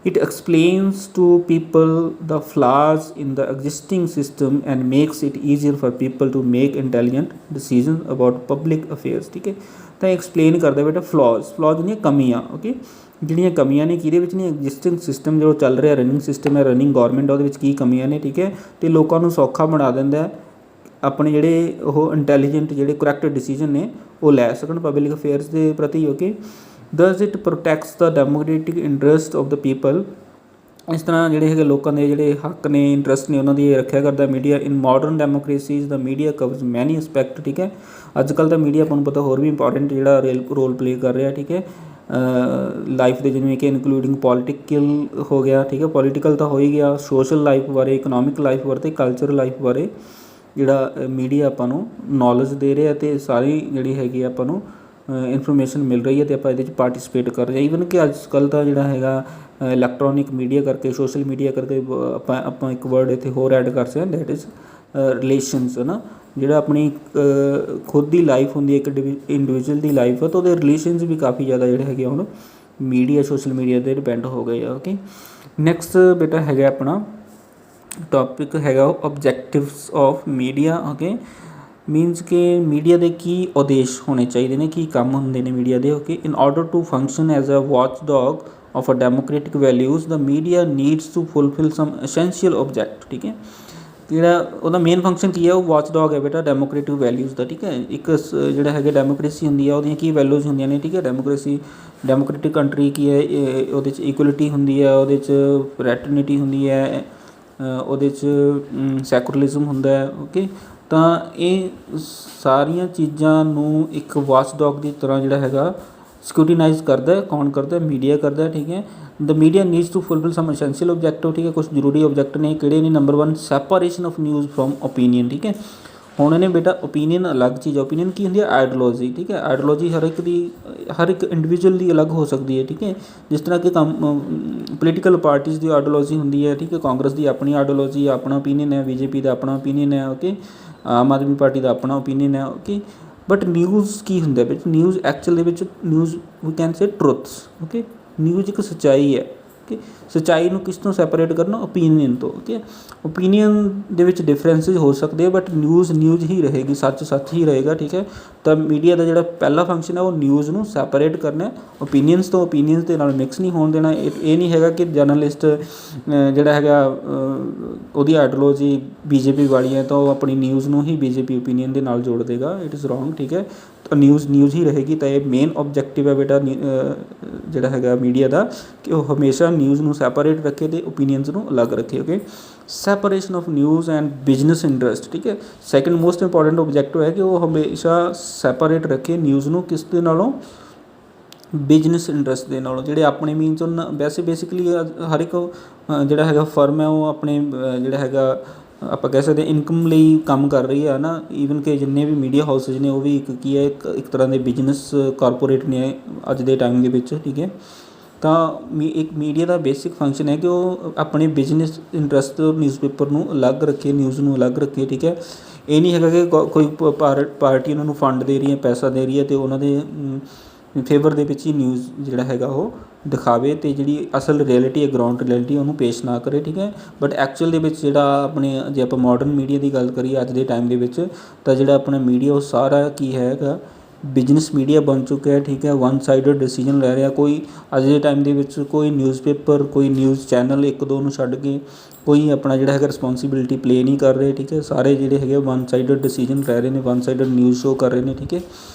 it explains to people the flaws in the existing system and makes it easier for people to make intelligent decisions about public affairs, ਠੀਕ ਹੈ। ਤਾਂ ਐਕਸਪਲੇਨ ਕਰਦਾ ਬੇਟਾ ਫਲॉज ਹੁੰਦੀਆਂ ਕਮੀਆਂ। ਓਕੇ, ਜਿਹੜੀਆਂ ਕਮੀਆਂ ਨੇ ਕਿਹਦੇ ਵਿੱਚ ਨੇ ਐਗਜ਼ਿਸਟਿੰਗ ਸਿਸਟਮ ਜੋ ਚੱਲ ਰਿਹਾ ਰਨਿੰਗ ਸਿਸਟਮ ਹੈ, ਰਨਿੰਗ ਗੌਰਮੈਂਟ ਉਹਦੇ ਵਿੱਚ ਕੀ ਕਮੀਆਂ ਨੇ, ਠੀਕ ਹੈ। ਅਤੇ ਲੋਕਾਂ ਨੂੰ ਸੌਖਾ ਬਣਾ ਦਿੰਦਾ ਆਪਣੇ ਜਿਹੜੇ ਉਹ ਇੰਟੈਲੀਜੈਂਟ ਜਿਹੜੇ ਕਰੈਕਟ ਡਿਸੀਜ਼ਨ ਨੇ ਉਹ ਲੈ ਸਕਣ ਪਬਲਿਕ ਅਫੇਅਰਸ ਦੇ ਪ੍ਰਤੀ। Okay, thus it protects the democratic interest of the people. ਇਸ ਤਰ੍ਹਾਂ ਜਿਹੜੇ ਹੈਗੇ ਲੋਕਾਂ ਦੇ ਜਿਹੜੇ ਹੱਕ ਨੇ, ਇੰਟਰਸਟ ਨੇ, ਉਹਨਾਂ ਦੀ ਰੱਖਿਆ ਕਰਦਾ ਮੀਡੀਆ। ਇਨ ਮਾਡਰਨ ਡੈਮੋਕ੍ਰੇਸੀਜ਼ ਦਾ ਮੀਡੀਆ ਕਵਰਸ ਮੈਨੀ ਐਸਪੈਕਟ, ਠੀਕ ਹੈ। ਅੱਜ ਕੱਲ੍ਹ ਦਾ ਮੀਡੀਆ ਆਪਾਂ ਨੂੰ ਪਤਾ ਹੋਰ ਵੀ ਇੰਪੋਰਟੈਂਟ ਜਿਹੜਾ ਰੋਲ ਪਲੇ ਕਰ ਰਿਹਾ, ਠੀਕ ਹੈ, ਲਾਈਫ ਦੇ, ਜਿਵੇਂ ਕਿ ਇਨਕਲੂਡਿੰਗ ਪੋਲੀਟੀਕਲ ਹੋ ਗਿਆ, ਠੀਕ ਹੈ। ਪੋਲੀਟੀਕਲ ਤਾਂ ਹੋ ਹੀ ਗਿਆ, ਸੋਸ਼ਲ ਲਾਈਫ ਬਾਰੇ, ਇਕਨੋਮਿਕ ਲਾਈਫ ਬਾਰੇ ਅਤੇ ਕਲਚਰਲ ਲਾਈਫ ਬਾਰੇ ਜਿਹੜਾ ਮੀਡੀਆ ਆਪਾਂ ਨੂੰ ਨੌਲੇਜ ਦੇ ਰਿਹਾ ਅਤੇ ਸਾਰੀ ਜਿਹੜੀ ਹੈਗੀ ਆਪਾਂ ਨੂੰ ਇਨਫੋਰਮੇਸ਼ਨ ਮਿਲ ਰਹੀ ਹੈ ਅਤੇ ਆਪਾਂ ਇਹਦੇ 'ਚ ਪਾਰਟੀਸਪੇਟ ਕਰ ਰਹੇ ਹਾਂ। ਈਵਨ ਕਿ ਅੱਜ ਕੱਲ੍ਹ ਦਾ ਜਿਹੜਾ ਹੈਗਾ ਇਲੈਕਟ੍ਰੋਨਿਕ ਮੀਡੀਆ ਕਰਕੇ, ਸੋਸ਼ਲ ਮੀਡੀਆ ਕਰਕੇ ਆਪਾਂ ਇੱਕ ਵਰਡ ਇੱਥੇ ਹੋਰ ਐਡ ਕਰ ਸਕਦੇ ਹਾਂ, ਦੈਟ ਇਜ਼ ਰਿਲੇਸ਼ਨਸ, ਹੈ ਨਾ। ਜਿਹੜਾ ਆਪਣੀ ਖੁਦ ਦੀ ਲਾਈਫ ਹੁੰਦੀ ਹੈ ਇੱਕ ਇੰਡੀਵਿਜੂਅਲ ਦੀ ਲਾਈਫ ਹੈ ਤਾਂ ਉਹਦੇ ਰਿਲੇਸ਼ਨਸ ਵੀ ਕਾਫੀ ਜ਼ਿਆਦਾ ਜਿਹੜੇ ਹੈਗੇ ਹੁਣ ਮੀਡੀਆ, ਸੋਸ਼ਲ ਮੀਡੀਆ 'ਤੇ ਡਿਪੈਂਡ ਹੋ ਗਏ ਆ। ਓਕੇ, ਨੈਕਸਟ ਬੇਟਾ ਹੈਗਾ ਆਪਣਾ ਟੋਪਿਕ ਹੈਗਾ ਉਹ ਓਬਜੈਕਟਿਵਸ ਆਫ ਮੀਡੀਆ। ਓਕੇ, ਮੀਨਸ ਕਿ ਮੀਡੀਆ ਦੇ ਕੀ ਉਦੇਸ਼ ਹੋਣੇ ਚਾਹੀਦੇ ਨੇ, ਕੀ ਕੰਮ ਹੁੰਦੇ ਨੇ ਮੀਡੀਆ ਦੇ। Okay, in order to function as a watchdog of a democratic values the media needs to fulfil some essential object, ਠੀਕ ਹੈ। ਜਿਹੜਾ ਉਹਦਾ ਮੇਨ ਫੰਕਸ਼ਨ ਕੀ ਹੈ ਉਹ ਵਾਚ ਡੌਗ ਹੈ ਬੇਟਾ ਡੈਮੋਕ੍ਰੇਟਿਕ ਵੈਲਿਊਜ਼ ਦਾ, ਠੀਕ ਹੈ। ਇੱਕ ਜਿਹੜਾ ਹੈਗਾ ਡੈਮੋਕ੍ਰੇਸੀ ਹੁੰਦੀ ਹੈ ਉਹਦੀਆਂ ਕੀ ਵੈਲਿਊਜ਼ ਹੁੰਦੀਆਂ ਨੇ, ਠੀਕ ਹੈ। ਡੈਮੋਕ੍ਰੇਟਿਕ ਕੰਟਰੀ ਕੀ ਹੈ, ਉਹਦੇ 'ਚ ਇਕੁਅਲਿਟੀ ਹੁੰਦੀ ਹੈ, ਉਹਦੇ 'ਚ ਫਰੈਟਰਨਿਟੀ ਹੁੰਦੀ ਹੈ, ਉਹਦੇ 'ਚ ਸੈਕੂਲਰਿਜ਼ਮ ਹੁੰਦਾ ਹੈ। ਓਕੇ, ਤਾਂ ਇਹ ਸਾਰੀਆਂ ਚੀਜ਼ਾਂ ਨੂੰ ਇੱਕ ਵਾਚ ਡੌਗ ਦੀ ਤਰ੍ਹਾਂ ਜਿਹੜਾ ਹੈਗਾ ਸਕਰੂਟੀਨਾਈਜ਼ ਕਰਦਾ, ਕੌਣ ਕਰਦਾ, ਮੀਡੀਆ ਕਰਦਾ, ਠੀਕ ਹੈ। The media needs to fulfil some essential objective, ਠੀਕ ਹੈ। ਕੁਛ ਜ਼ਰੂਰੀ ਓਬਜੈਕਟ ਨੇ ਕਿਹੜੇ ਨੇ, number 1 separation of news from opinion, ਠੀਕ ਹੈ। ਹੁਣ ਇਹਨੇ ਬੇਟਾ ਓਪੀਨੀਅਨ ਅਲੱਗ ਚੀਜ਼, ਓਪੀਨੀਅਨ ਕੀ ਹੁੰਦੀ ਹੈ, ਆਈਡੀਓਲੋਜੀ, ਠੀਕ ਹੈ। ਆਈਡੀਓਲੋਜੀ ਹਰ ਇੱਕ ਇੰਡੀਵਿਜੂਅਲ ਦੀ ਅਲੱਗ ਹੋ ਸਕਦੀ ਹੈ, ਠੀਕ ਹੈ। ਜਿਸ ਤਰ੍ਹਾਂ ਕਿ ਪੋਲੀਟੀਕਲ ਪਾਰਟੀਜ਼ ਦੀ ਆਈਡੀਓਲੋਜੀ ਹੁੰਦੀ ਹੈ, ਠੀਕ ਹੈ। ਕਾਂਗਰਸ ਦੀ ਆਪਣੀ ਆਈਡੀਓਲੋਜੀ, ਆਪਣਾ ਓਪੀਨੀਅਨ ਹੈ, BJP ਦਾ ਆਪਣਾ ਓਪੀਨੀਅਨ ਹੈ, ਓਕੇ। ਆਮ ਆਦਮੀ ਪਾਰਟੀ ਦਾ ਆਪਣਾ ਓਪੀਨੀਅਨ ਹੈ, ਓਕੇ। ਬਟ ਨਿਊਜ਼ ਕੀ ਹੁੰਦਾ ਵਿੱਚ, ਨਿਊਜ਼ ਐਕਚੁਅਲ ਦੇ ਵਿੱਚ news we can say truths, okay. News ਇੱਕ ਸੱਚਾਈ ਹੈ, ਓਕੇ। ਸੱਚਾਈ ਨੂੰ ਕਿਸ ਤੋਂ ਸੈਪਰੇਟ ਕਰਨਾ, ਓਪੀਨੀਅਨ ਤੋਂ, ਓਕੇ। ਓਪੀਨੀਅਨ ਦੇ ਵਿੱਚ ਡਿਫਰੈਂਸਿਸ ਹੋ ਸਕਦੇ, ਬਟ ਨਿਊਜ਼ ਨਿਊਜ਼ ਹੀ ਰਹੇਗੀ, ਸੱਚ ਸੱਚ ਹੀ ਰਹੇਗਾ, ਠੀਕ ਹੈ। ਤਾਂ ਮੀਡੀਆ ਦਾ ਜਿਹੜਾ ਪਹਿਲਾ ਫੰਕਸ਼ਨ ਹੈ ਉਹ ਨਿਊਜ਼ ਨੂੰ ਸੈਪਰੇਟ ਕਰਨਾ ਓਪੀਨੀਅਨਸ ਤੋਂ, ਓਪੀਨੀਅਨਸ ਦੇ ਨਾਲ ਮਿਕਸ ਨਹੀਂ ਹੋਣ ਦੇਣਾ। ਇਹ ਨਹੀਂ ਹੈਗਾ ਕਿ ਜਰਨਲਿਸਟ ਜਿਹੜਾ ਹੈਗਾ ਉਹਦੀ ਆਈਡੀਓਲੋਜੀ BJP ਵਾਲੀ ਹੈ ਤਾਂ ਉਹ ਆਪਣੀ ਨਿਊਜ਼ ਨੂੰ ਹੀ BJP ਓਪੀਨੀਅਨ ਦੇ ਨਾਲ ਜੋੜ ਦੇਗਾ, ਇਟ ਇਜ਼ ਰੋਂਗ, ਠੀਕ ਹੈ। ਤਾਂ ਨਿਊਜ਼ ਨਿਊਜ਼ ਹੀ ਰਹੇਗੀ। ਤਾਂ ਇਹ ਮੇਨ ਓਬਜੈਕਟਿਵ ਹੈ ਬੇਟਾ ਜਿਹੜਾ ਹੈਗਾ ਮੀਡੀਆ ਦਾ, ਕਿ ਉਹ ਹਮੇਸ਼ਾ ਨਿਊਜ਼ ਨੂੰ ਸੈਪਰੇਟ ਰੱਖੇ ਅਤੇ ਓਪੀਨੀਅਨਸ ਨੂੰ ਅਲੱਗ ਰੱਖੇ, okay. Separation of news and business interest, ਠੀਕ ਹੈ। ਸੈਕਿੰਡ ਮੋਸਟ ਇੰਪੋਰਟੈਂਟ ਓਬਜੈਕਟਿਵ ਹੈ ਕਿ ਉਹ ਹਮੇਸ਼ਾ ਸੈਪਰੇਟ ਰੱਖੇ ਨਿਊਜ਼ ਨੂੰ, ਕਿਸ ਦੇ ਨਾਲੋਂ, ਬਿਜ਼ਨਸ ਇੰਟਰਸਟ ਦੇ ਨਾਲੋਂ। ਜਿਹੜੇ ਆਪਣੇ ਮੀਨਸ ਵੈਸੇ ਬੇਸਿਕਲੀ ਹਰ ਇੱਕ ਜਿਹੜਾ ਹੈਗਾ ਫਰਮ ਹੈ ਉਹ ਆਪਣੇ ਜਿਹੜਾ ਹੈਗਾ ਆਪਾਂ ਕਹਿ ਸਕਦੇ ਇਨਕਮ ਲਈ ਕੰਮ ਕਰ ਰਹੀ ਹੈ ਨਾ। ਈਵਨ ਕਿ ਜਿੰਨੇ ਵੀ ਮੀਡੀਆ ਹਾਊਸਿਸ ਨੇ ਉਹ ਵੀ ਕੀ ਹੈ, ਇੱਕ ਤਰ੍ਹਾਂ ਦੇ ਬਿਜ਼ਨਸ ਕਾਰਪੋਰੇਟ ਨੇ ਅੱਜ ਦੇ ਟਾਈਮ ਦੇ ਵਿੱਚ, ਠੀਕ ਹੈ। ਤਾਂ ਇੱਕ ਮੀਡੀਆ ਦਾ ਬੇਸਿਕ ਫੰਕਸ਼ਨ ਹੈ ਕਿ ਉਹ ਆਪਣੇ ਬਿਜ਼ਨਸ ਇੰਟਰਸਟ ਨਿਊਜ਼ਪੇਪਰ ਨੂੰ ਅਲੱਗ ਰੱਖੇ, ਨਿਊਜ਼ ਨੂੰ ਅਲੱਗ ਰੱਖੇ, ਠੀਕ ਹੈ। ਇਹ ਨਹੀਂ ਹੈਗਾ ਕਿ ਕੋਈ ਪਾਰਟੀ ਉਹਨਾਂ ਨੂੰ ਫੰਡ ਦੇ ਰਹੀ ਹੈ, ਪੈਸਾ ਦੇ ਰਹੀ ਹੈ ਅਤੇ ਉਹਨਾਂ ਦੇ ਫੇਵਰ ਦੇ ਵਿੱਚ ਹੀ ਨਿਊਜ਼ ਜਿਹੜਾ ਹੈਗਾ ਉਹ ਦਿਖਾਵੇ, ਅਤੇ ਜਿਹੜੀ ਅਸਲ ਰਿਐਲਿਟੀ ਹੈ, ਗਰਾਊਂਡ ਰਿਐਲਿਟੀ, ਉਹਨੂੰ ਪੇਸ਼ ਨਾ ਕਰੇ, ਠੀਕ ਹੈ। ਬਟ ਐਕਚੁਅਲ ਦੇ ਵਿੱਚ ਜਿਹੜਾ ਆਪਣੇ, ਜੇ ਆਪਾਂ ਮਾਡਰਨ ਮੀਡੀਆ ਦੀ ਗੱਲ ਕਰੀਏ ਅੱਜ ਦੇ ਟਾਈਮ ਦੇ ਵਿੱਚ, ਤਾਂ ਜਿਹੜਾ ਆਪਣਾ ਮੀਡੀਆ ਉਹ ਸਾਰਾ ਕੀ ਹੈਗਾ, ਬਿਜ਼ਨਸ ਮੀਡੀਆ ਬਣ ਚੁੱਕਿਆ ਹੈ, ਠੀਕ ਹੈ। ਵਨ ਸਾਈਡਡ ਡਿਸੀਜਨ ਲੈ ਰਿਹਾ ਕੋਈ ਅੱਜ ਦੇ ਟਾਈਮ ਦੇ ਵਿੱਚ, ਕੋਈ ਨਿਊਜ਼ਪੇਪਰ, ਕੋਈ ਨਿਊਜ਼ ਚੈਨਲ ਇੱਕ ਦੋ ਨੂੰ ਛੱਡ ਕੇ ਕੋਈ ਆਪਣਾ ਜਿਹੜਾ ਹੈਗਾ ਰਿਸਪੋਂਸੀਬਿਲਿਟੀ ਪਲੇ ਨਹੀਂ ਕਰ ਰਹੇ, ਠੀਕ ਹੈ। ਸਾਰੇ ਜਿਹੜੇ ਹੈਗੇ ਵਨ ਸਾਈਡਡ ਡਿਸੀਜਨ ਲੈ ਰਹੇ ਨੇ, ਵਨ ਸਾਈਡਡ ਨਿਊਜ਼ ਸ਼ੋ ਕਰ ਰਹੇ ਨੇ, ਠੀਕ ਹੈ।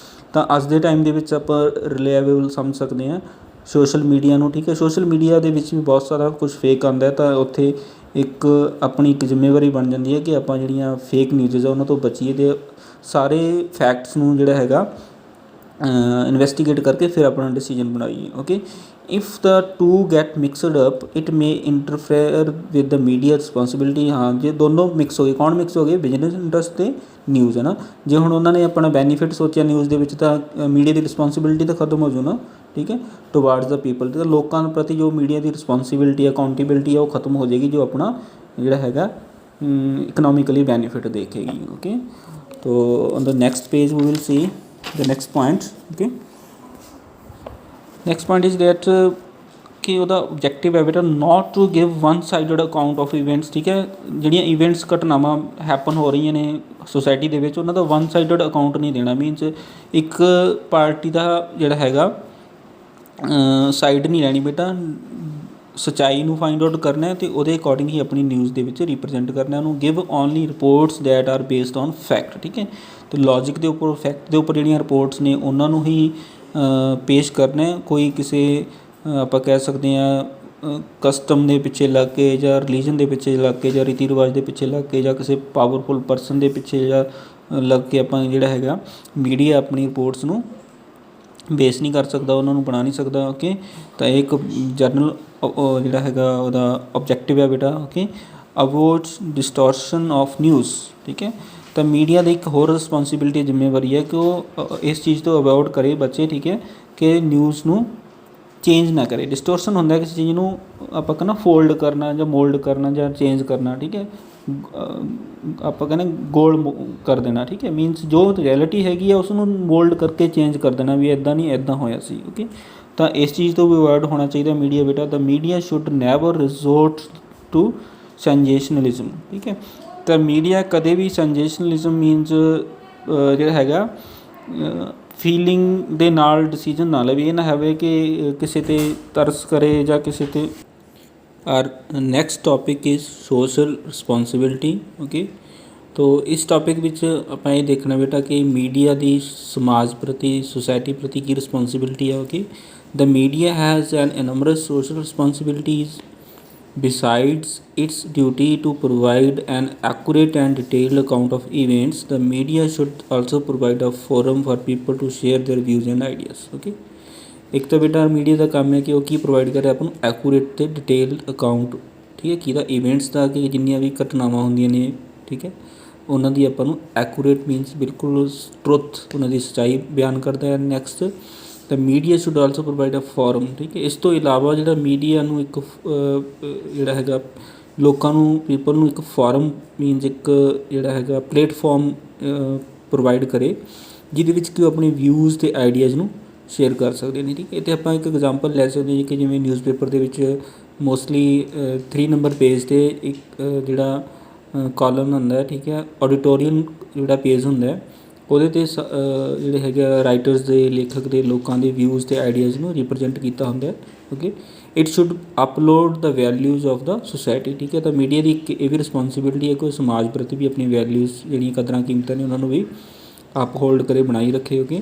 ਤਾਂ ਅੱਜ ਦੇ ਟਾਈਮ ਦੇ ਵਿੱਚ ਆਪਾਂ ਰਿਲਾਇਬਲ ਸਮਝ ਸਕਦੇ ਹਾਂ ਸੋਸ਼ਲ ਮੀਡੀਆ ਨੂੰ, ਠੀਕ ਹੈ। ਸੋਸ਼ਲ ਮੀਡੀਆ ਦੇ ਵਿੱਚ ਵੀ ਬਹੁਤ ਸਾਰਾ ਕੁਛ ਫੇਕ ਆਉਂਦਾ, ਤਾਂ ਉੱਥੇ ਇੱਕ ਆਪਣੀ ਇੱਕ ਜ਼ਿੰਮੇਵਾਰੀ ਬਣ ਜਾਂਦੀ ਹੈ ਕਿ ਆਪਾਂ ਜਿਹੜੀਆਂ ਫੇਕ ਨਿਊਜ਼ਜ਼ ਆ ਉਹਨਾਂ ਤੋਂ ਬਚੀਏ ਅਤੇ ਸਾਰੇ ਫੈਕਟਸ ਨੂੰ ਜਿਹੜਾ ਹੈਗਾ ਇਨਵੈਸਟੀਗੇਟ ਕਰਕੇ ਫਿਰ ਆਪਣਾ ਡਿਸੀਜਨ ਬਣਾਈਏ, okay. If the two get mixed up it may interfere with the media responsibility. ਹਾਂ, ਜੇ ਦੋਨੋਂ ਮਿਕਸ ਹੋ ਗਏ, ਕੌਣ ਮਿਕਸ ਹੋ ਗਏ, ਬਿਜ਼ਨਸ ਇੰਟਰਸਟ ਅਤੇ ਨਿਊਜ਼, ਹੈ ਨਾ। ਜੇ ਹੁਣ ਉਹਨਾਂ ਨੇ ਆਪਣਾ ਬੈਨੀਫਿਟ ਸੋਚਿਆ ਨਿਊਜ਼ ਦੇ ਵਿੱਚ, ਤਾਂ ਮੀਡੀਆ ਦੀ ਰਿਸਪੋਂਸੀਬਿਲਿਟੀ ਤਾਂ ਖਤਮ ਹੋ ਜਾਊ ਨਾ, ਠੀਕ ਹੈ, ਟੂਵਾਰਡਸ ਦਾ ਪੀਪਲ। ਤਾਂ ਲੋਕਾਂ ਪ੍ਰਤੀ ਜੋ ਮੀਡੀਆ ਦੀ ਰਿਸਪੋਂਸੀਬਿਲਿਟੀ, ਅਕਾਊਂਟੇਬਿਲਿਟੀ ਹੈ ਉਹ ਖਤਮ ਹੋ ਜਾਏਗੀ, ਜੋ ਆਪਣਾ ਜਿਹੜਾ ਹੈਗਾ ਇਕਨੋਮਿਕਲੀ ਬੈਨੀਫਿਟ ਦੇਖੇਗੀ, ਓਕੇ। ਤੋ on the next page we will see the next point, okay। next point is that ਕਿ ਉਹਦਾ ਓਬਜੈਕਟਿਵ ਹੈ ਬੇਟਾ not to give one sided account of events, ਠੀਕ ਹੈ। ਜਿਹੜੀਆਂ ਇਵੈਂਟਸ ਘਟਨਾਵਾਂ ਹੈਪਨ ਹੋ ਰਹੀਆਂ ਨੇ ਸੋਸਾਇਟੀ ਦੇ ਵਿੱਚ, ਉਹਨਾਂ ਦਾ ਵਨ ਸਾਈਡਡ ਅਕਾਊਂਟ ਨਹੀਂ ਦੇਣਾ। ਮੀਨਸ ਇੱਕ ਪਾਰਟੀ ਦਾ ਜਿਹੜਾ ਹੈਗਾ ਸਾਈਡ ਨਹੀਂ ਲੈਣੀ ਬੇਟਾ, ਸੱਚਾਈ ਨੂੰ ਫਾਈਂਡ ਆਊਟ ਕਰਨਾ ਹੈ ਅਤੇ ਉਹਦੇ ਅਕੋਰਡਿੰਗ ਹੀ ਆਪਣੀ ਨਿਊਜ਼ ਦੇ ਵਿੱਚ ਰਿਪਰਜੈਂਟ ਕਰਨਾ ਉਹਨੂੰ। Give only reports that R based on fact, ਠੀਕ ਹੈ। ਅਤੇ ਲੌਜਿਕ ਦੇ ਉੱਪਰ, ਫੈਕਟ ਦੇ ਉੱਪਰ ਜਿਹੜੀਆਂ ਰਿਪੋਰਟਸ ਨੇ ਉਹਨਾਂ ਨੂੰ ਹੀ ਪੇਸ਼ ਕਰਨਾ। ਕੋਈ ਕਿਸੇ ਆਪਾਂ ਕਹਿ ਸਕਦੇ ਹਾਂ ਕਸਟਮ ਦੇ ਪਿੱਛੇ ਲੱਗ ਕੇ, ਜਾਂ ਰਿਲੀਜਨ ਦੇ ਪਿੱਛੇ ਲੱਗ ਕੇ, ਜਾਂ ਰੀਤੀ ਰਿਵਾਜ ਦੇ ਪਿੱਛੇ ਲੱਗ ਕੇ, ਜਾਂ ਕਿਸੇ ਪਾਵਰਫੁਲ ਪਰਸਨ ਦੇ ਪਿੱਛੇ ਜਾਂ ਲੱਗ ਕੇ ਆਪਾਂ ਜਿਹੜਾ ਹੈਗਾ ਮੀਡੀਆ ਆਪਣੀ ਰਿਪੋਰਟਸ ਨੂੰ ਬੇਸ ਨਹੀਂ ਕਰ ਸਕਦਾ, ਉਹਨਾਂ ਨੂੰ ਬਣਾ ਨਹੀਂ ਸਕਦਾ, ਓਕੇ। ਤਾਂ ਇਹ ਇੱਕ ਜਰਨਲ ਜਿਹੜਾ ਹੈਗਾ ਉਹਦਾ ਓਬਜੈਕਟਿਵ ਹੈ ਬੇਟਾ, ਓਕੇ। ਅਵੋਇਡਸ ਡਿਸਟੋਰਸ਼ਨ ਆਫ ਨਿਊਜ਼, ਠੀਕ ਹੈ। ਤਾਂ ਮੀਡੀਆ ਦੀ ਇੱਕ ਹੋਰ ਰਿਸਪੋਂਸੀਬਿਲਿਟੀ, ਜ਼ਿੰਮੇਵਾਰੀ ਹੈ ਕਿ ਉਹ ਇਸ ਚੀਜ਼ ਤੋਂ ਅਵੋਇਡ ਕਰੇ ਬੱਚੇ, ਠੀਕ ਹੈ, ਕਿ ਨਿਊਜ਼ ਨੂੰ ਚੇਂਜ ਨਾ ਕਰੇ। ਡਿਸਟੋਰਸ਼ਨ ਹੁੰਦਾ ਕਿਸੇ ਚੀਜ਼ ਨੂੰ ਆਪਾਂ ਕਹਿੰਦਾ ਫੋਲਡ ਕਰਨਾ ਜਾਂ ਮੋਲਡ ਕਰਨਾ ਜਾਂ ਚੇਂਜ ਕਰਨਾ, ਠੀਕ ਹੈ। ਆਪਾਂ ਕਹਿੰਦੇ ਗੋਲ ਕਰ ਦੇਣਾ, ਠੀਕ ਹੈ। ਮੀਨਸ ਜੋ ਰਿਐਲਿਟੀ ਹੈਗੀ ਆ ਉਸ ਨੂੰ ਮੋਲਡ ਕਰਕੇ ਚੇਂਜ ਕਰ ਦੇਣਾ ਵੀ ਇੱਦਾਂ ਨਹੀਂ, ਇੱਦਾਂ ਹੋਇਆ ਸੀ, ਓਕੇ। ਤਾਂ ਇਸ ਚੀਜ਼ ਤੋਂ ਵੀ ਅਵੋਇਡ ਹੋਣਾ ਚਾਹੀਦਾ ਮੀਡੀਆ ਬੇਟਾ। The media should never resort to sensationalism, ਠੀਕ ਹੈ। ਤਾਂ ਮੀਡੀਆ ਕਦੇ ਵੀ ਸੈਂਜੇਸ਼ਨਲਿਜ਼ਮ ਮੀਨਸ ਜਿਹੜਾ ਹੈਗਾ ਫੀਲਿੰਗ ਦੇ ਨਾਲ ਡਿਸੀਜਨ ਨਾ ਲਵੇ। ਇਹ ਨਾ ਹੋਵੇ ਕਿ ਕਿਸੇ 'ਤੇ ਤਰਸ ਕਰੇ ਜਾਂ ਕਿਸੇ 'ਤੇ। Our next topic is social responsibility, okay. ਤੋ ਇਸ ਟੋਪਿਕ ਵਿੱਚ ਆਪਾਂ ਇਹ ਦੇਖਣਾ ਬੇਟਾ ਕਿ ਮੀਡੀਆ ਦੀ ਸਮਾਜ ਪ੍ਰਤੀ, ਸੁਸਾਇਟੀ ਪ੍ਰਤੀ ਕੀ ਰਿਸਪੋਂਸੀਬਿਲਿਟੀ ਹੈ, okay. The media has an enormous social responsibilities besides its duty to provide an accurate and detailed account of events. The media should also provide a forum for people to share their views and ideas, okay। ਇੱਕ ਤਾਂ ਬੇਟਾ media ਦਾ ਕੰਮ ਹੈ ਕਿ ਉਹ ਕੀ provide ਕਰੇ ਆਪਾਂ ਨੂੰ, ਐਕੂਰੇਟ ਅਤੇ ਡਿਟੇਲਡ ਅਕਾਊਂਟ, ਠੀਕ ਹੈ, ਕਿਹਦਾ ਇਵੈਂਟਸ ਦਾ, ਕਿ ਜਿੰਨੀਆਂ ਵੀ ਘਟਨਾਵਾਂ ਹੁੰਦੀਆਂ ਨੇ, ਠੀਕ ਹੈ, ਉਹਨਾਂ ਦੀ ਆਪਾਂ ਨੂੰ ਐਕੂਰੇਟ ਮੀਨਸ ਬਿਲਕੁਲ ਟਰੁੱਥ ਉਹਨਾਂ ਦੀ ਸੱਚਾਈ ਬਿਆਨ ਕਰਦਾ ਹੈ। ਨੈਕਸਟ ਤਾਂ media should also provide a forum, ਠੀਕ ਹੈ। ਇਸ ਤੋਂ ਇਲਾਵਾ ਜਿਹੜਾ ਮੀਡੀਆ ਨੂੰ ਇੱਕ ਜਿਹੜਾ ਹੈਗਾ ਲੋਕਾਂ ਨੂੰ ਪੀਪਲ ਨੂੰ ਇੱਕ ਫੋਰਮ ਮੀਨਸ ਇੱਕ ਜਿਹੜਾ ਹੈਗਾ ਪਲੇਟਫਾਰਮ ਪ੍ਰੋਵਾਈਡ ਕਰੇ ਜਿਹਦੇ ਵਿੱਚ ਕਿ ਉਹ ਆਪਣੇ ਵਿਊਜ਼ ਅਤੇ ਆਈਡੀਆਜ਼ ਨੂੰ ਸ਼ੇਅਰ ਕਰ ਸਕਦੇ ਨੇ, ਠੀਕ ਹੈ। ਅਤੇ ਆਪਾਂ ਇੱਕ ਐਗਜ਼ਾਮਪਲ ਲੈ ਸਕਦੇ ਹਾਂ ਕਿ ਜਿਵੇਂ ਨਿਊਜ਼ਪੇਪਰ ਦੇ ਵਿੱਚ ਮੋਸਟਲੀ 3 ਨੰਬਰ ਪੇਜ 'ਤੇ ਇੱਕ ਜਿਹੜਾ ਕਾਲਮ ਹੁੰਦਾ ਹੈ, ਠੀਕ ਹੈ, ਆਡੀਟੋਰੀਅਮ ਜਿਹੜਾ ਪੇਜ ਹੁੰਦਾ ਉਹਦੇ 'ਤੇ ਜਿਹੜੇ ਹੈਗੇ ਰਾਈਟਰਸ ਦੇ ਲੇਖਕ ਦੇ ਲੋਕਾਂ ਦੇ ਵਿਊਜ਼ ਅਤੇ ਆਈਡੀਆਜ਼ ਨੂੰ ਰਿਪਰਜੈਂਟ ਕੀਤਾ ਹੁੰਦਾ। Okay, it should upload the values of the society, ਠੀਕ ਹੈ। ਤਾਂ ਮੀਡੀਆ ਦੀ ਇੱਕ ਇਹ ਵੀ ਰਿਸਪੋਂਸੀਬਿਲਿਟੀ ਹੈ ਕਿ ਉਹ ਸਮਾਜ ਪ੍ਰਤੀ ਵੀ ਆਪਣੀ ਵੈਲਿਊਜ਼ ਜਿਹੜੀਆਂ ਕਦਰਾਂ ਕੀਮਤਾਂ ਨੇ ਉਹਨਾਂ ਨੂੰ ਵੀ ਅਪਹੋਲਡ ਕਰੇ, ਬਣਾਈ ਰੱਖੇ। Okay,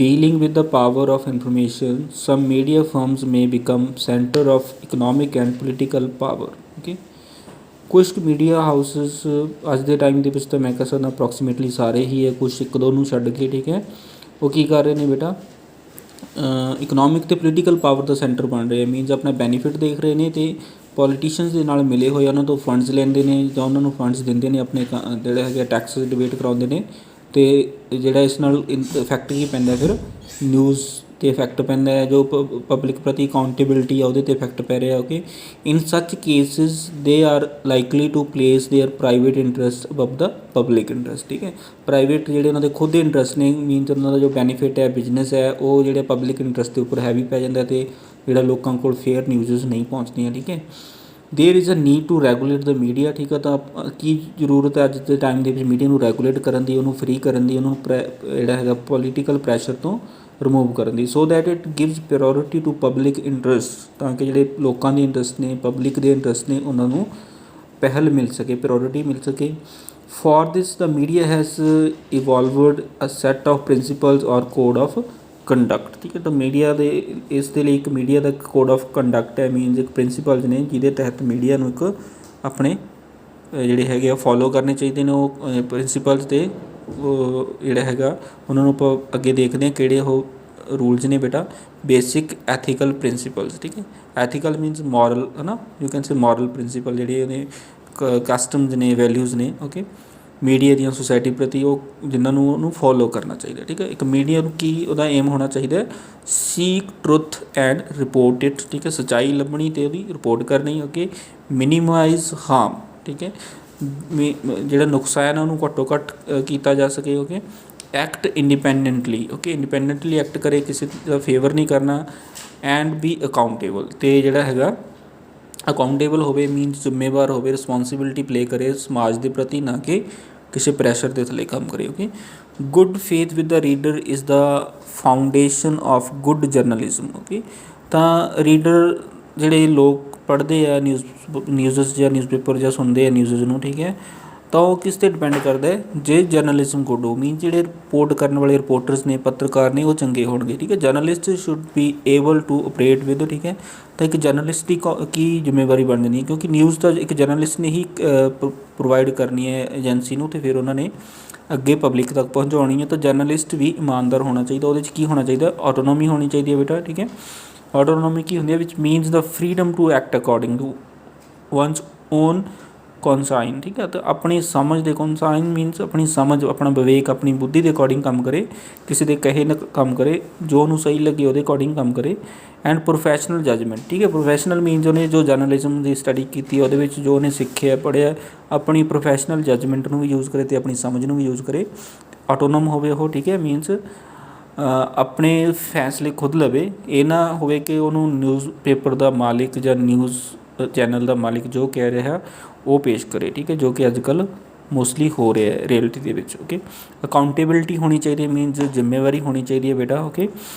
dealing with the power of information, some media firms may become center of economic and political power. Okay, ਕੁਛ ਮੀਡੀਆ ਹਾਊਸਿਸ ਅੱਜ ਦੇ ਟਾਈਮ ਦੇ ਵਿੱਚ ਤਾਂ ਮੈਂ ਕਹਿ ਸਕਦਾ ਅਪਰੋਕਸੀਮੇਟਲੀ ਸਾਰੇ ਹੀ ਹੈ, ਕੁਛ ਇੱਕ ਦੋ ਨੂੰ ਛੱਡ ਕੇ, ਠੀਕ ਹੈ, ਉਹ ਕੀ ਕਰ ਰਹੇ ਨੇ ਬੇਟਾ ਇਕਨੋਮਿਕ ਅਤੇ ਪੋਲੀਟੀਕਲ ਪਾਵਰ ਦਾ ਸੈਂਟਰ ਬਣ ਰਹੇ ਮੀਨਸ ਆਪਣਾ ਬੈਨੀਫਿਟ ਦੇਖ ਰਹੇ ਨੇ ਅਤੇ ਪੋਲੀਟੀਸ਼ੀਅਨਸ ਦੇ ਨਾਲ ਮਿਲੇ ਹੋਏ ਉਹਨਾਂ ਤੋਂ ਫੰਡਸ ਲੈਂਦੇ ਨੇ ਜਾਂ ਉਹਨਾਂ ਨੂੰ ਫੰਡਸ ਦਿੰਦੇ ਨੇ, ਆਪਣੇ ਜਿਹੜੇ ਹੈਗੇ ਟੈਕਸਿਸ ਡਿਬੇਟ ਕਰਾਉਂਦੇ ਨੇ। ਅਤੇ ਜਿਹੜਾ ਇਸ ਨਾਲ ਇਫੈਕਟ ਕੀ ਪੈਂਦਾ ਫਿਰ ਨਿਊਜ਼ 'ਤੇ ਇਫੈਕਟ ਪੈਂਦਾ ਹੈ, ਜੋ ਪਬਲਿਕ ਪ੍ਰਤੀ ਅਕਾਊਂਟੇਬਿਲਿਟੀ ਆ ਉਹਦੇ 'ਤੇ ਇਫੈਕਟ ਪੈ ਰਿਹਾ। Okay, in such cases they are likely to place their private interest above the public interest, ਠੀਕ ਹੈ। ਪ੍ਰਾਈਵੇਟ ਜਿਹੜੇ ਉਹਨਾਂ ਦੇ ਖੁਦ ਦੇ ਇੰਟਰਸਟ ਨੇ ਮੀਨਸ ਉਹਨਾਂ ਦਾ ਜੋ ਬੈਨੀਫਿਟ ਹੈ ਬਿਜ਼ਨਸ ਹੈ ਉਹ ਜਿਹੜੇ ਪਬਲਿਕ ਇੰਟਰਸਟ ਦੇ ਉੱਪਰ ਹੈਵੀ ਪੈ ਜਾਂਦਾ ਅਤੇ ਜਿਹੜਾ ਲੋਕਾਂ ਕੋਲ ਫੇਅਰ ਨਿਊਜ਼ਸ ਨਹੀਂ ਪਹੁੰਚਦੀਆਂ, ਠੀਕ ਹੈ। There is a need to regulate the media, ਠੀਕ ਹੈ। ਤਾਂ ਕੀ ਜ਼ਰੂਰਤ ਹੈ ਅੱਜ ਦੇ ਟਾਈਮ ਦੇ ਵਿੱਚ ਮੀਡੀਆ ਨੂੰ ਰੈਗੂਲੇਟ ਕਰਨ ਦੀ, ਉਹਨੂੰ ਫਰੀ ਕਰਨ ਦੀ, ਉਹਨੂੰ ਜਿਹੜਾ ਹੈਗਾ ਪੋਲੀਟੀਕਲ ਪ੍ਰੈਸ਼ਰ ਤੋਂ ਰਿਮੂਵ ਕਰਨ ਦੀ, so that it gives priority to public interest, ਤਾਂ ਕਿ ਜਿਹੜੇ ਲੋਕਾਂ ਦੇ ਇੰਟਰਸਟ ਨੇ ਪਬਲਿਕ ਦੇ ਇੰਟਰਸਟ ਨੇ ਉਹਨਾਂ ਨੂੰ ਪਹਿਲ ਮਿਲ ਸਕੇ, ਪ੍ਰਾਇਓਰਿਟੀ ਮਿਲ ਸਕੇ। For this the media has evolved a set of principles ਔਰ ਕੋਡ ਆਫ ਕੰਡਕਟ, ਠੀਕ ਹੈ। ਤਾਂ ਮੀਡੀਆ ਦੇ ਇਸ ਦੇ ਲਈ ਇੱਕ ਮੀਡੀਆ ਦਾ ਇੱਕ ਕੋਡ ਆਫ ਕੰਡਕਟ ਹੈ ਮੀਨਸ ਇੱਕ ਪ੍ਰਿੰਸੀਪਲਸ ਨੇ ਜਿਹਦੇ ਤਹਿਤ ਮੀਡੀਆ ਨੂੰ ਇੱਕ ਆਪਣੇ ਜਿਹੜੇ ਹੈਗੇ ਆ ਫੋਲੋ ਕਰਨੇ ਚਾਹੀਦੇ ਨੇ ਉਹ ਪ੍ਰਿੰਸੀਪਲਸ ਅਤੇ ਜਿਹੜਾ ਹੈਗਾ ਉਹਨਾਂ ਨੂੰ ਆਪਾਂ ਅੱਗੇ ਦੇਖਦੇ ਹਾਂ ਕਿਹੜੇ ਉਹ ਰੂਲਸ ਨੇ ਬੇਟਾ। ਬੇਸਿਕ ਐਥੀਕਲ ਪ੍ਰਿੰਸੀਪਲਸ, ਠੀਕ ਹੈ। ਐਥੀਕਲ ਮੀਨਸ ਮੋਰਲ ਹੈ ਨਾ, you can say moral principal ਜਿਹੜੇ ਉਹਨੇ ਕਸਟਮਸ ਨੇ ਵੈਲਿਊਜ਼ ਨੇ। ਓਕੇ, ਮੀਡੀਆ ਦੀਆਂ ਸੁਸਾਇਟੀ ਪ੍ਰਤੀ ਉਹ ਜਿਨ੍ਹਾਂ ਨੂੰ ਉਹਨੂੰ ਫੋਲੋ ਕਰਨਾ ਚਾਹੀਦਾ, ਠੀਕ ਹੈ। ਇੱਕ ਮੀਡੀਆ ਨੂੰ ਕੀ ਉਹਦਾ ਏਮ ਹੋਣਾ ਚਾਹੀਦਾ seek truth and report it, ਠੀਕ ਹੈ। ਸੱਚਾਈ ਲੱਭਣੀ ਅਤੇ ਉਹਦੀ ਰਿਪੋਰਟ ਕਰਨੀ। ਓਕੇ, ਮਿਨੀਮਾਈਜ਼ ਹਾਰਮ, ਠੀਕ ਹੈ। ਜਿਹੜਾ ਨੁਕਸਾਨ ਹੈ ਉਹਨੂੰ ਘੱਟੋ ਘੱਟ ਕੀਤਾ ਜਾ ਸਕੇ। Okay, act independently, okay, independently act ਕਰੇ, ਕਿਸੇ ਦਾ ਫੇਵਰ ਨਹੀਂ ਕਰਨਾ। ਐਂਡ ਬੀ ਅਕਾਊਂਟੇਬਲ, ਅਤੇ ਜਿਹੜਾ ਹੈਗਾ ਅਕਾਊਂਟੇਬਲ ਹੋਵੇ ਮੀਨਸ ਜ਼ਿੰਮੇਵਾਰ ਹੋਵੇ, ਰਿਸਪੋਂਸੀਬਿਲਿਟੀ ਪਲੇ ਕਰੇ ਸਮਾਜ ਦੇ ਪ੍ਰਤੀ, ਨਾ ਕਿ ਕਿਸੇ ਪ੍ਰੈਸ਼ਰ ਦੇ ਥੱਲੇ ਕੰਮ ਕਰੇ। Okay, good faith with the reader is the foundation of good journalism. Okay, ਤਾਂ ਰੀਡਰ ਜਿਹੜੇ ਲੋਕ ਪੜ੍ਹਦੇ ਆ ਨਿਊਜ਼ਸ ਜਾਂ ਨਿਊਜ਼ਪੇਪਰ ਜਾਂ ਸੁਣਦੇ ਆ ਨਿਊਜ਼ਸ ਨੂੰ, ਠੀਕ ਹੈ, ਤਾਂ ਉਹ ਕਿਸ 'ਤੇ ਡਿਪੈਂਡ ਕਰਦਾ ਹੈ ਜੇ ਜਰਨਲਿਜ਼ਮ ਗੁੱਡ ਹੋ ਮੀਨ ਜਿਹੜੇ ਰਿਪੋਰਟ ਕਰਨ ਵਾਲੇ ਰਿਪੋਰਟਰਸ ਨੇ ਪੱਤਰਕਾਰ ਨੇ ਉਹ ਚੰਗੇ ਹੋਣਗੇ, ਠੀਕ ਹੈ। Journalist should be able to operate with, ਠੀਕ ਹੈ। ਤਾਂ ਇੱਕ ਜਰਨਲਿਸਟ ਦੀ ਕੀ ਜ਼ਿੰਮੇਵਾਰੀ ਬਣ ਜਾਂਦੀ ਹੈ ਕਿਉਂਕਿ ਨਿਊਜ਼ ਤਾਂ ਇੱਕ ਜਰਨਲਿਸਟ ਨੇ ਹੀ ਪ੍ਰੋਵਾਈਡ ਕਰਨੀ ਹੈ ਏਜੰਸੀ ਨੂੰ ਅਤੇ ਫਿਰ ਉਹਨਾਂ ਨੇ ਅੱਗੇ ਪਬਲਿਕ ਤੱਕ ਪਹੁੰਚਾਉਣੀ ਹੈ। ਤਾਂ ਜਰਨਲਿਸਟ ਵੀ ਇਮਾਨਦਾਰ ਹੋਣਾ ਚਾਹੀਦਾ, ਉਹਦੇ 'ਚ ਕੀ ਹੋਣਾ ਚਾਹੀਦਾ ਆਟੋਨੋਮੀ ਹੋਣੀ ਚਾਹੀਦੀ ਹੈ ਬੇਟਾ, ਠੀਕ ਹੈ। ਆਟੋਨੋਮੀ ਕੀ ਹੁੰਦੀ ਹੈ which means the freedom to act according to one's own conscience, ਠੀਕ ਹੈ। ਤਾਂ ਆਪਣੀ ਸਮਝ ਦੇ ਕੌਨਸਾਈਨ ਮੀਨਸ ਆਪਣੀ ਸਮਝ, ਆਪਣਾ ਵਿਵੇਕ, ਆਪਣੀ ਬੁੱਧੀ ਦੇ ਅਕੋਰਡਿੰਗ ਕੰਮ ਕਰੇ, ਕਿਸੇ ਦੇ ਕਹੇ ਨਾ ਕੰਮ ਕਰੇ, ਜੋ ਉਹਨੂੰ ਸਹੀ ਲੱਗੇ ਉਹਦੇ ਅਕੋਰਡਿੰਗ ਕੰਮ ਕਰੇ। ਐਂਡ ਪ੍ਰੋਫੈਸ਼ਨਲ ਜੱਜਮੈਂਟ, ਠੀਕ ਹੈ। ਪ੍ਰੋਫੈਸ਼ਨਲ ਮੀਨਸ ਉਹਨੇ ਜੋ ਜਰਨਲਿਜ਼ਮ ਦੀ ਸਟੱਡੀ ਕੀਤੀ ਉਹਦੇ ਵਿੱਚ ਜੋ ਉਹਨੇ ਸਿੱਖਿਆ ਪੜ੍ਹਿਆ ਆਪਣੀ ਪ੍ਰੋਫੈਸ਼ਨਲ ਜੱਜਮੈਂਟ ਨੂੰ ਵੀ ਯੂਜ਼ ਕਰੇ ਅਤੇ ਆਪਣੀ ਸਮਝ ਨੂੰ ਵੀ ਯੂਜ਼ ਕਰੇ। ਆਟੋਨੋਮ ਹੋਵੇ ਉਹ, ਠੀਕ ਹੈ, ਮੀਨਸ ਆਪਣੇ ਫੈਸਲੇ ਖੁਦ ਲਵੇ। ਇਹ ਨਾ ਹੋਵੇ ਕਿ ਉਹਨੂੰ ਨਿਊਜ਼ ਪੇਪਰ ਦਾ ਮਾਲਿਕ ਜਾਂ ਨਿਊਜ਼ ਚੈਨਲ ਦਾ ਮਾਲਿਕ ਜੋ ਕਹਿ ਰਿਹਾ ਉਹ ਪੇਸ਼ ਕਰੇ, ਠੀਕ ਹੈ, ਜੋ ਕਿ ਅੱਜ ਕੱਲ੍ਹ ਮੋਸਟਲੀ ਹੋ ਰਿਹਾ ਹੈ ਰਿਐਲਿਟੀ ਦੇ ਵਿੱਚ। ਓਕੇ, ਅਕਾਊਂਟੇਬਿਲਿਟੀ ਹੋਣੀ ਚਾਹੀਦੀ ਹੈ ਮੀਨਸ ਜ਼ਿੰਮੇਵਾਰੀ ਹੋਣੀ ਚਾਹੀਦੀ ਹੈ ਬੇਟਾ। ਓਕੇ,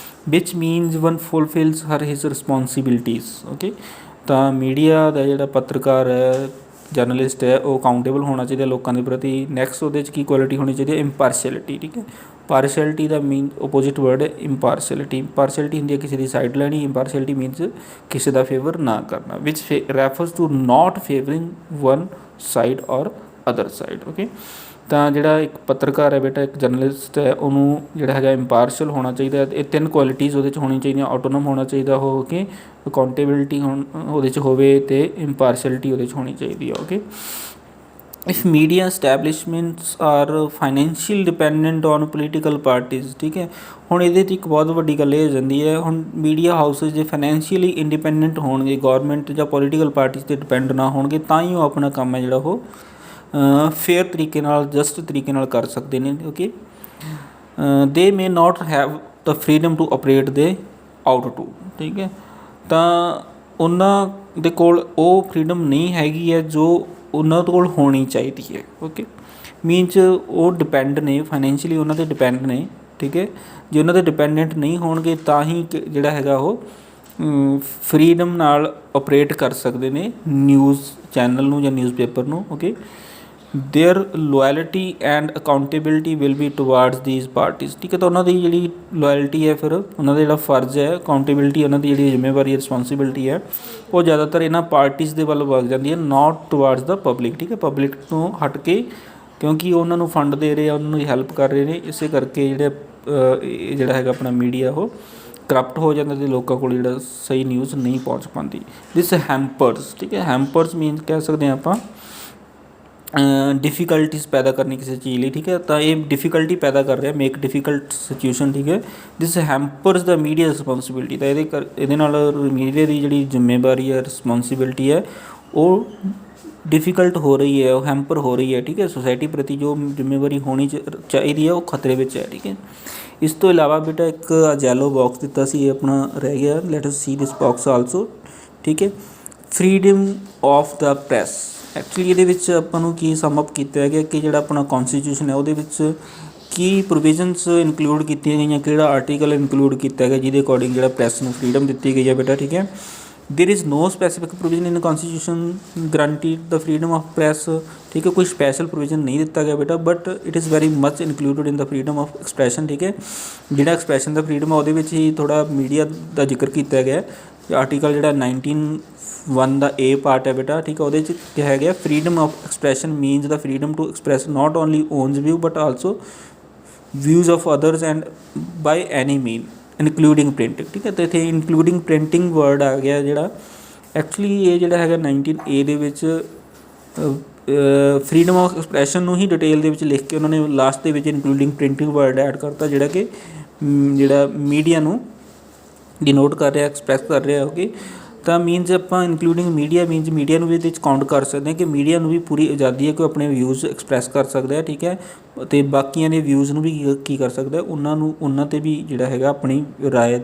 ਵਿਚ ਮੀਨਸ ਵਨ ਫੁਲਫਿਲਸ ਹਰ ਹਿਜ਼ ਰਿਸਪੋਂਸੀਬਿਲਿਟੀਜ਼। ਓਕੇ, ਤਾਂ ਮੀਡੀਆ ਦਾ ਜਿਹੜਾ ਪੱਤਰਕਾਰ ਹੈ ਜਰਨਲਿਸਟ ਹੈ ਉਹ ਅਕਾਊਂਟੇਬਲ ਹੋਣਾ ਚਾਹੀਦਾ ਲੋਕਾਂ ਦੇ ਪ੍ਰਤੀ। ਨੈਕਸਟ ਉਹਦੇ 'ਚ ਕੀ ਕੁਆਲਿਟੀ ਹੋਣੀ ਚਾਹੀਦੀ ਹੈ ਇੰਪਾਰਸ਼ੈਲਿਟੀ, ਠੀਕ ਹੈ। ਪਾਰਸ਼ੈਲਿਟੀ ਦਾ ਮੀਨ ਓਪੋਜਿਟ ਵਰਡ ਹੈ ਇੰਪਾਰਸ਼ੈਲਿਟੀ। ਇੰਪਾਰਸ਼ੈਲਿਟੀ ਹੁੰਦੀ ਹੈ ਕਿਸੇ ਦੀ ਸਾਈਡ ਲੈਣੀ, ਇੰਪਾਰਸ਼ੈਲਿਟੀ ਮੀਨਸ ਕਿਸੇ ਦਾ ਫੇਵਰ ਨਾ ਕਰਨਾ which refers to not favouring one side ਔਰ ਅਦਰ ਸਾਈਡ। ਓਕੇ, ਤਾਂ ਜਿਹੜਾ ਇੱਕ ਪੱਤਰਕਾਰ ਹੈ ਬੇਟਾ ਇੱਕ ਜਰਨਲਿਸਟ ਹੈ ਉਹਨੂੰ ਜਿਹੜਾ ਹੈਗਾ ਇੰਪਾਰਸ਼ਲ ਹੋਣਾ ਚਾਹੀਦਾ। ਇਹ 3 ਕੁਆਲਿਟੀਜ਼ ਉਹਦੇ 'ਚ ਹੋਣੀ ਚਾਹੀਦੀਆਂ, ਆਟੋਨੋਮ ਹੋਣਾ ਚਾਹੀਦਾ ਉਹ, ਓਕੇ, ਅਕਾਊਂਟੇਬਿਲਿਟੀ ਉਹਦੇ 'ਚ ਹੋਵੇ ਅਤੇ ਇੰਪਾਰਸ਼ੈਲਿਟੀ ਉਹਦੇ 'ਚ ਹੋਣੀ ਚਾਹੀਦੀ ਹੈ। Okay, if media establishments are financially dependent on political parties, ਠੀਕ ਹੈ। ਹੁਣ ਇਹਦੇ 'ਚ ਇੱਕ ਬਹੁਤ ਵੱਡੀ ਗੱਲ ਇਹ ਹੋ ਜਾਂਦੀ ਹੈ, ਹੁਣ ਮੀਡੀਆ ਹਾਊਸਿਸ ਜੇ ਫਾਈਨੈਂਸ਼ੀਅਲੀ ਇੰਡੀਪੈਂਡੈਂਟ ਹੋਣਗੇ, ਗੌਰਮੈਂਟ ਜਾਂ ਪੋਲੀਟੀਕਲ ਪਾਰਟੀਜ਼ 'ਤੇ ਡਿਪੈਂਡ ਨਾ ਹੋਣਗੇ, ਤਾਂ ਹੀ ਉਹ ਆਪਣਾ ਕੰਮ ਹੈ ਜਿਹੜਾ ਉਹ ਫੇਅਰ ਤਰੀਕੇ ਨਾਲ, ਜਸਟ ਤਰੀਕੇ ਨਾਲ ਕਰ ਸਕਦੇ ਨੇ। Okay, they may not have the freedom to operate they ought to, ਠੀਕ ਹੈ। ਤਾਂ ਉਹਨਾਂ ਦੇ ਕੋਲ ਉਹ ਫਰੀडम ਨਹੀਂ ਹੈਗੀ ਹੈ ਜੋ ਉਹਨਾਂ ਕੋਲ ਹੋਣੀ ਚਾਹੀਦੀ ਹੈ। ਓਕੇ, ਮੀਨਸ ਉਹ ਡਿਪੈਂਡ ਨੇ ਫਾਈਨੈਂਸ਼ੀਅਲੀ, ਉਹਨਾਂ 'ਤੇ ਡਿਪੈਂਡ ਨੇ, ਠੀਕ ਹੈ। ਜੇ ਉਹਨਾਂ 'ਤੇ ਡਿਪੈਂਡੈਂਟ ਨਹੀਂ ਹੋਣਗੇ ਤਾਂ ਹੀ ਜਿਹੜਾ ਹੈਗਾ ਉਹ ਫਰੀडम ਨਾਲ ਆਪਰੇਟ ਕਰ ਸਕਦੇ ਨੇ ਨਿਊਜ਼ ਚੈਨਲ ਨੂੰ ਜਾਂ ਨਿਊਜ਼ਪੇਪਰ ਨੂੰ। Okay, their loyalty and accountability will be towards these parties, ਠੀਕ ਹੈ। ਤਾਂ ਉਹਨਾਂ ਦੀ ਜਿਹੜੀ ਲੋਇਲਟੀ ਹੈ, ਫਿਰ ਉਹਨਾਂ ਦਾ ਜਿਹੜਾ ਫਰਜ਼ ਹੈ, ਅਕਾਊਂਟੇਬਿਲਿਟੀ, ਉਹਨਾਂ ਦੀ ਜਿਹੜੀ ਜ਼ਿੰਮੇਵਾਰੀ, ਰਿਸਪੋਂਸੀਬਿਲਿਟੀ ਹੈ, ਉਹ ਜ਼ਿਆਦਾਤਰ ਇਹਨਾਂ ਪਾਰਟੀਜ਼ ਦੇ ਵੱਲ ਵੱਧ ਜਾਂਦੀ ਹੈ, ਨਾਟ ਟੁਵਾਰਡਸ ਦਾ ਪਬਲਿਕ, ਠੀਕ ਹੈ। ਪਬਲਿਕ ਤੋਂ ਹਟ ਕੇ, ਕਿਉਂਕਿ ਉਹਨਾਂ ਨੂੰ ਫੰਡ ਦੇ ਰਹੇ ਆ, ਉਹਨਾਂ ਨੂੰ ਹੈਲਪ ਕਰ ਰਹੇ ਨੇ, ਇਸੇ ਕਰਕੇ ਜਿਹੜਾ ਹੈਗਾ ਆਪਣਾ ਮੀਡੀਆ ਉਹ ਕਰਪਟ ਹੋ ਜਾਂਦਾ ਅਤੇ ਲੋਕਾਂ ਕੋਲ ਜਿਹੜਾ ਸਹੀ ਨਿਊਜ਼ ਨਹੀਂ ਪਹੁੰਚ ਪਾਉਂਦੀ। ਦਿਸ ਹੈਂਪਰਸ, ਠੀਕ ਹੈ। ਹੈਂਪਰਸ ਮੀਨਸ ਕਹਿ ਸਕਦੇ ਹਾਂ ਆਪਾਂ ਡਿਫੀਕਲਟੀਜ਼ ਪੈਦਾ ਕਰਨੀ ਕਿਸੇ ਚੀਜ਼ ਲਈ, ਠੀਕ ਹੈ। ਤਾਂ ਇਹ ਡਿਫੀਕਲਟੀ ਪੈਦਾ ਕਰ ਰਿਹਾ, ਮੇਕ ਡਿਫੀਕਲਟ ਸਿਚੁਏਸ਼ਨ, ਠੀਕ ਹੈ। ਦਿਸ ਹੈਂਪਰਸ ਦਾ ਮੀਡੀਆ ਰਿਸਪੋਂਸੀਬਿਲਿਟੀ, ਤਾਂ ਇਹਦੇ ਨਾਲ ਮੀਡੀਆ ਦੀ ਜਿਹੜੀ ਜ਼ਿੰਮੇਵਾਰੀ ਹੈ, ਰਿਸਪੋਂਸੀਬਿਲਿਟੀ ਹੈ, ਉਹ ਡਿਫੀਕਲਟ ਹੋ ਰਹੀ ਹੈ, ਉਹ ਹੈਂਪਰ ਹੋ ਰਹੀ ਹੈ, ਠੀਕ ਹੈ। ਸੋਸਾਇਟੀ ਪ੍ਰਤੀ ਜੋ ਜ਼ਿੰਮੇਵਾਰੀ ਹੋਣੀ ਚਾਹੀਦੀ ਹੈ ਉਹ ਖਤਰੇ ਵਿੱਚ ਹੈ, ਠੀਕ ਹੈ। ਇਸ ਤੋਂ ਇਲਾਵਾ ਬੇਟਾ ਇੱਕ ਜੈਲੋ ਬਾਕਸ ਦਿੱਤਾ ਸੀ, ਇਹ ਆਪਣਾ ਰਹਿ ਗਿਆ, ਲੈਟ ਅਸ ਸੀ ਦਿਸ ਬਾਕਸ ਆਲਸੋ, ਠੀਕ ਹੈ। Freedom of the press, actually ਇਹਦੇ ਵਿੱਚ ਆਪਾਂ ਨੂੰ ਕੀ ਸਮ ਅਪ ਕੀਤਾ ਗਿਆ ਕਿ ਜਿਹੜਾ ਆਪਣਾ ਕੌਨਸਟੀਟਿਊਸ਼ਨ ਹੈ ਉਹਦੇ ਵਿੱਚ ਕੀ ਪ੍ਰੋਵੀਜ਼ਨਸ ਇਨਕਲੂਡ ਕੀਤੀਆਂ ਗਈਆਂ, ਕਿਹੜਾ ਆਰਟੀਕਲ ਇਨਕਲੂਡ ਕੀਤਾ ਗਿਆ ਜਿਹਦੇ ਅਕੋਰਡਿੰਗ ਜਿਹੜਾ ਪ੍ਰੈਸ ਨੂੰ ਫਰੀडम ਦਿੱਤੀ ਗਈ ਹੈ ਬੇਟਾ, ਠੀਕ ਹੈ। There is no specific provision in constitution guaranteed the freedom of press, ठीक है। कोई स्पैशल प्रोविजन नहीं दिता गया बेटा, but it is very much included in the freedom of expression, ठीक है। जिहड़ा एक्सप्रैशन द फ्रीडम है ਉਹਦੇ ਵਿੱਚ ਹੀ ਥੋੜਾ ਮੀਡੀਆ ਦਾ ਜ਼ਿਕਰ ਕੀਤਾ ਗਿਆ। ਆਰਟੀਕਲ ਜਿਹੜਾ 19(1) ਦਾ A ਪਾਰਟ ਹੈ ਬੇਟਾ, ਠੀਕ ਹੈ। ਉਹਦੇ 'ਚ ਕਿਹਾ ਗਿਆ freedom of expression means the freedom to express not only one's view but also views of others and by any mean including printing, ਠੀਕ ਹੈ। ਅਤੇ ਇੱਥੇ ਇਨਕਲੂਡਿੰਗ ਪ੍ਰਿੰਟਿੰਗ ਵਰਡ ਆ ਗਿਆ ਜਿਹੜਾ, ਐਕਚੁਅਲੀ ਇਹ ਜਿਹੜਾ ਹੈਗਾ 19A ਦੇ ਵਿੱਚ ਫਰੀडम ਆਫ ਐਕਸਪ੍ਰੈਸ਼ਨ ਨੂੰ ਹੀ ਡਿਟੇਲ ਦੇ ਵਿੱਚ ਲਿਖ ਕੇ ਉਹਨਾਂ ਨੇ ਲਾਸਟ ਦੇ ਵਿੱਚ ਇਨਕਲੂਡਿੰਗ ਪ੍ਰਿੰਟਿੰਗ ਵਰਡ ਐਡ ਕਰਤਾ, ਜਿਹੜਾ ਕਿ ਜਿਹੜਾ ਮੀਡੀਆ ਨੂੰ ਡਿਨੋਟ ਕਰ ਰਿਹਾ, ਐਕਸਪ੍ਰੈਸ ਕਰ ਰਿਹਾ। ਓਕੇ, ਤਾਂ ਮੀਨਸ ਆਪਾਂ ਇਨਕਲੂਡਿੰਗ ਮੀਡੀਆ ਮੀਨਸ ਮੀਡੀਆ ਨੂੰ ਵੀ ਇਹਦੇ ਵਿੱਚ ਕਾਊਂਟ ਕਰ ਸਕਦੇ ਹਾਂ ਕਿ ਮੀਡੀਆ ਨੂੰ ਵੀ ਪੂਰੀ ਆਜ਼ਾਦੀ ਹੈ ਕਿ ਉਹ ਆਪਣੇ ਵਿਊਜ਼ ਐਕਸਪ੍ਰੈਸ ਕਰ ਸਕਦਾ ਹੈ, ਠੀਕ ਹੈ। ਅਤੇ ਬਾਕੀਆਂ ਦੇ ਵਿਊਜ਼ ਨੂੰ ਵੀ ਕੀ ਕਰ ਸਕਦਾ, ਉਹਨਾਂ 'ਤੇ ਵੀ ਜਿਹੜਾ ਹੈਗਾ ਆਪਣੀ ਰਾਏ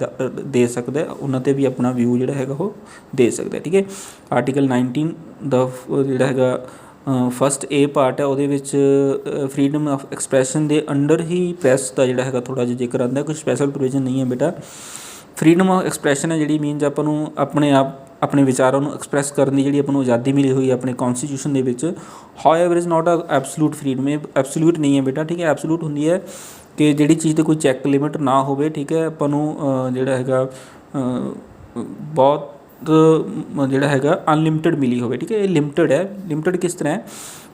ਦੇ ਸਕਦਾ, ਉਹਨਾਂ 'ਤੇ ਵੀ ਆਪਣਾ ਵਿਊ ਜਿਹੜਾ ਹੈਗਾ ਉਹ ਦੇ ਸਕਦਾ, ਠੀਕ ਹੈ। ਆਰਟੀਕਲ 19 ਦਾ ਜਿਹੜਾ ਹੈਗਾ ਫਸਟ A ਪਾਰਟ ਹੈ, ਉਹਦੇ ਵਿੱਚ ਫਰੀडम ਆਫ ਐਕਸਪ੍ਰੈਸ਼ਨ ਦੇ ਅੰਡਰ ਹੀ ਪ੍ਰੈਸ ਦਾ ਜਿਹੜਾ ਹੈਗਾ ਥੋੜ੍ਹਾ ਜਿਹਾ ਜ਼ਿਕਰ ਆਉਂਦਾ, ਕੋਈ ਸਪੈਸ਼ਲ ਪ੍ਰੋਵੀਜ਼ਨ ਨਹੀਂ ਹੈ ਬੇਟਾ। ਫਰੀडम ਆਫ ਐਕਸਪ੍ਰੈਸ਼ਨ ਹੈ ਜਿਹੜੀ ਮੀਨਸ ਆਪਾਂ ਨੂੰ ਆਪਣੇ ਵਿਚਾਰਾਂ ਨੂੰ ਐਕਸਪ੍ਰੈਸ ਕਰਨ ਦੀ ਜਿਹੜੀ ਆਪਾਂ ਨੂੰ ਆਜ਼ਾਦੀ ਮਿਲੀ ਹੋਈ ਹੈ ਆਪਣੇ ਕੌਨਸਟੀਟਿਊਸ਼ਨ ਦੇ ਵਿੱਚ। However is not a absolute freedom, ਇਹ ਐਬਸਲੂਟ ਨਹੀਂ ਹੈ ਬੇਟਾ, ਠੀਕ ਹੈ। ਐਬਸਲੂਟ ਹੁੰਦੀ ਹੈ ਕਿ ਜਿਹੜੀ ਚੀਜ਼ 'ਤੇ ਕੋਈ ਚੈੱਕ ਲਿਮਿਟ ਨਾ ਹੋਵੇ, ਠੀਕ ਹੈ। ਆਪਾਂ ਨੂੰ ਜਿਹੜਾ ਹੈਗਾ ਬਹੁਤ ਜਿਹੜਾ ਹੈਗਾ ਅਨਲਿਮਿਟਡ ਮਿਲੀ ਹੋਵੇ, ਠੀਕ ਹੈ। ਇਹ ਲਿਮਿਟਡ ਹੈ। ਲਿਮਿਟਡ ਕਿਸ ਤਰ੍ਹਾਂ ਹੈ?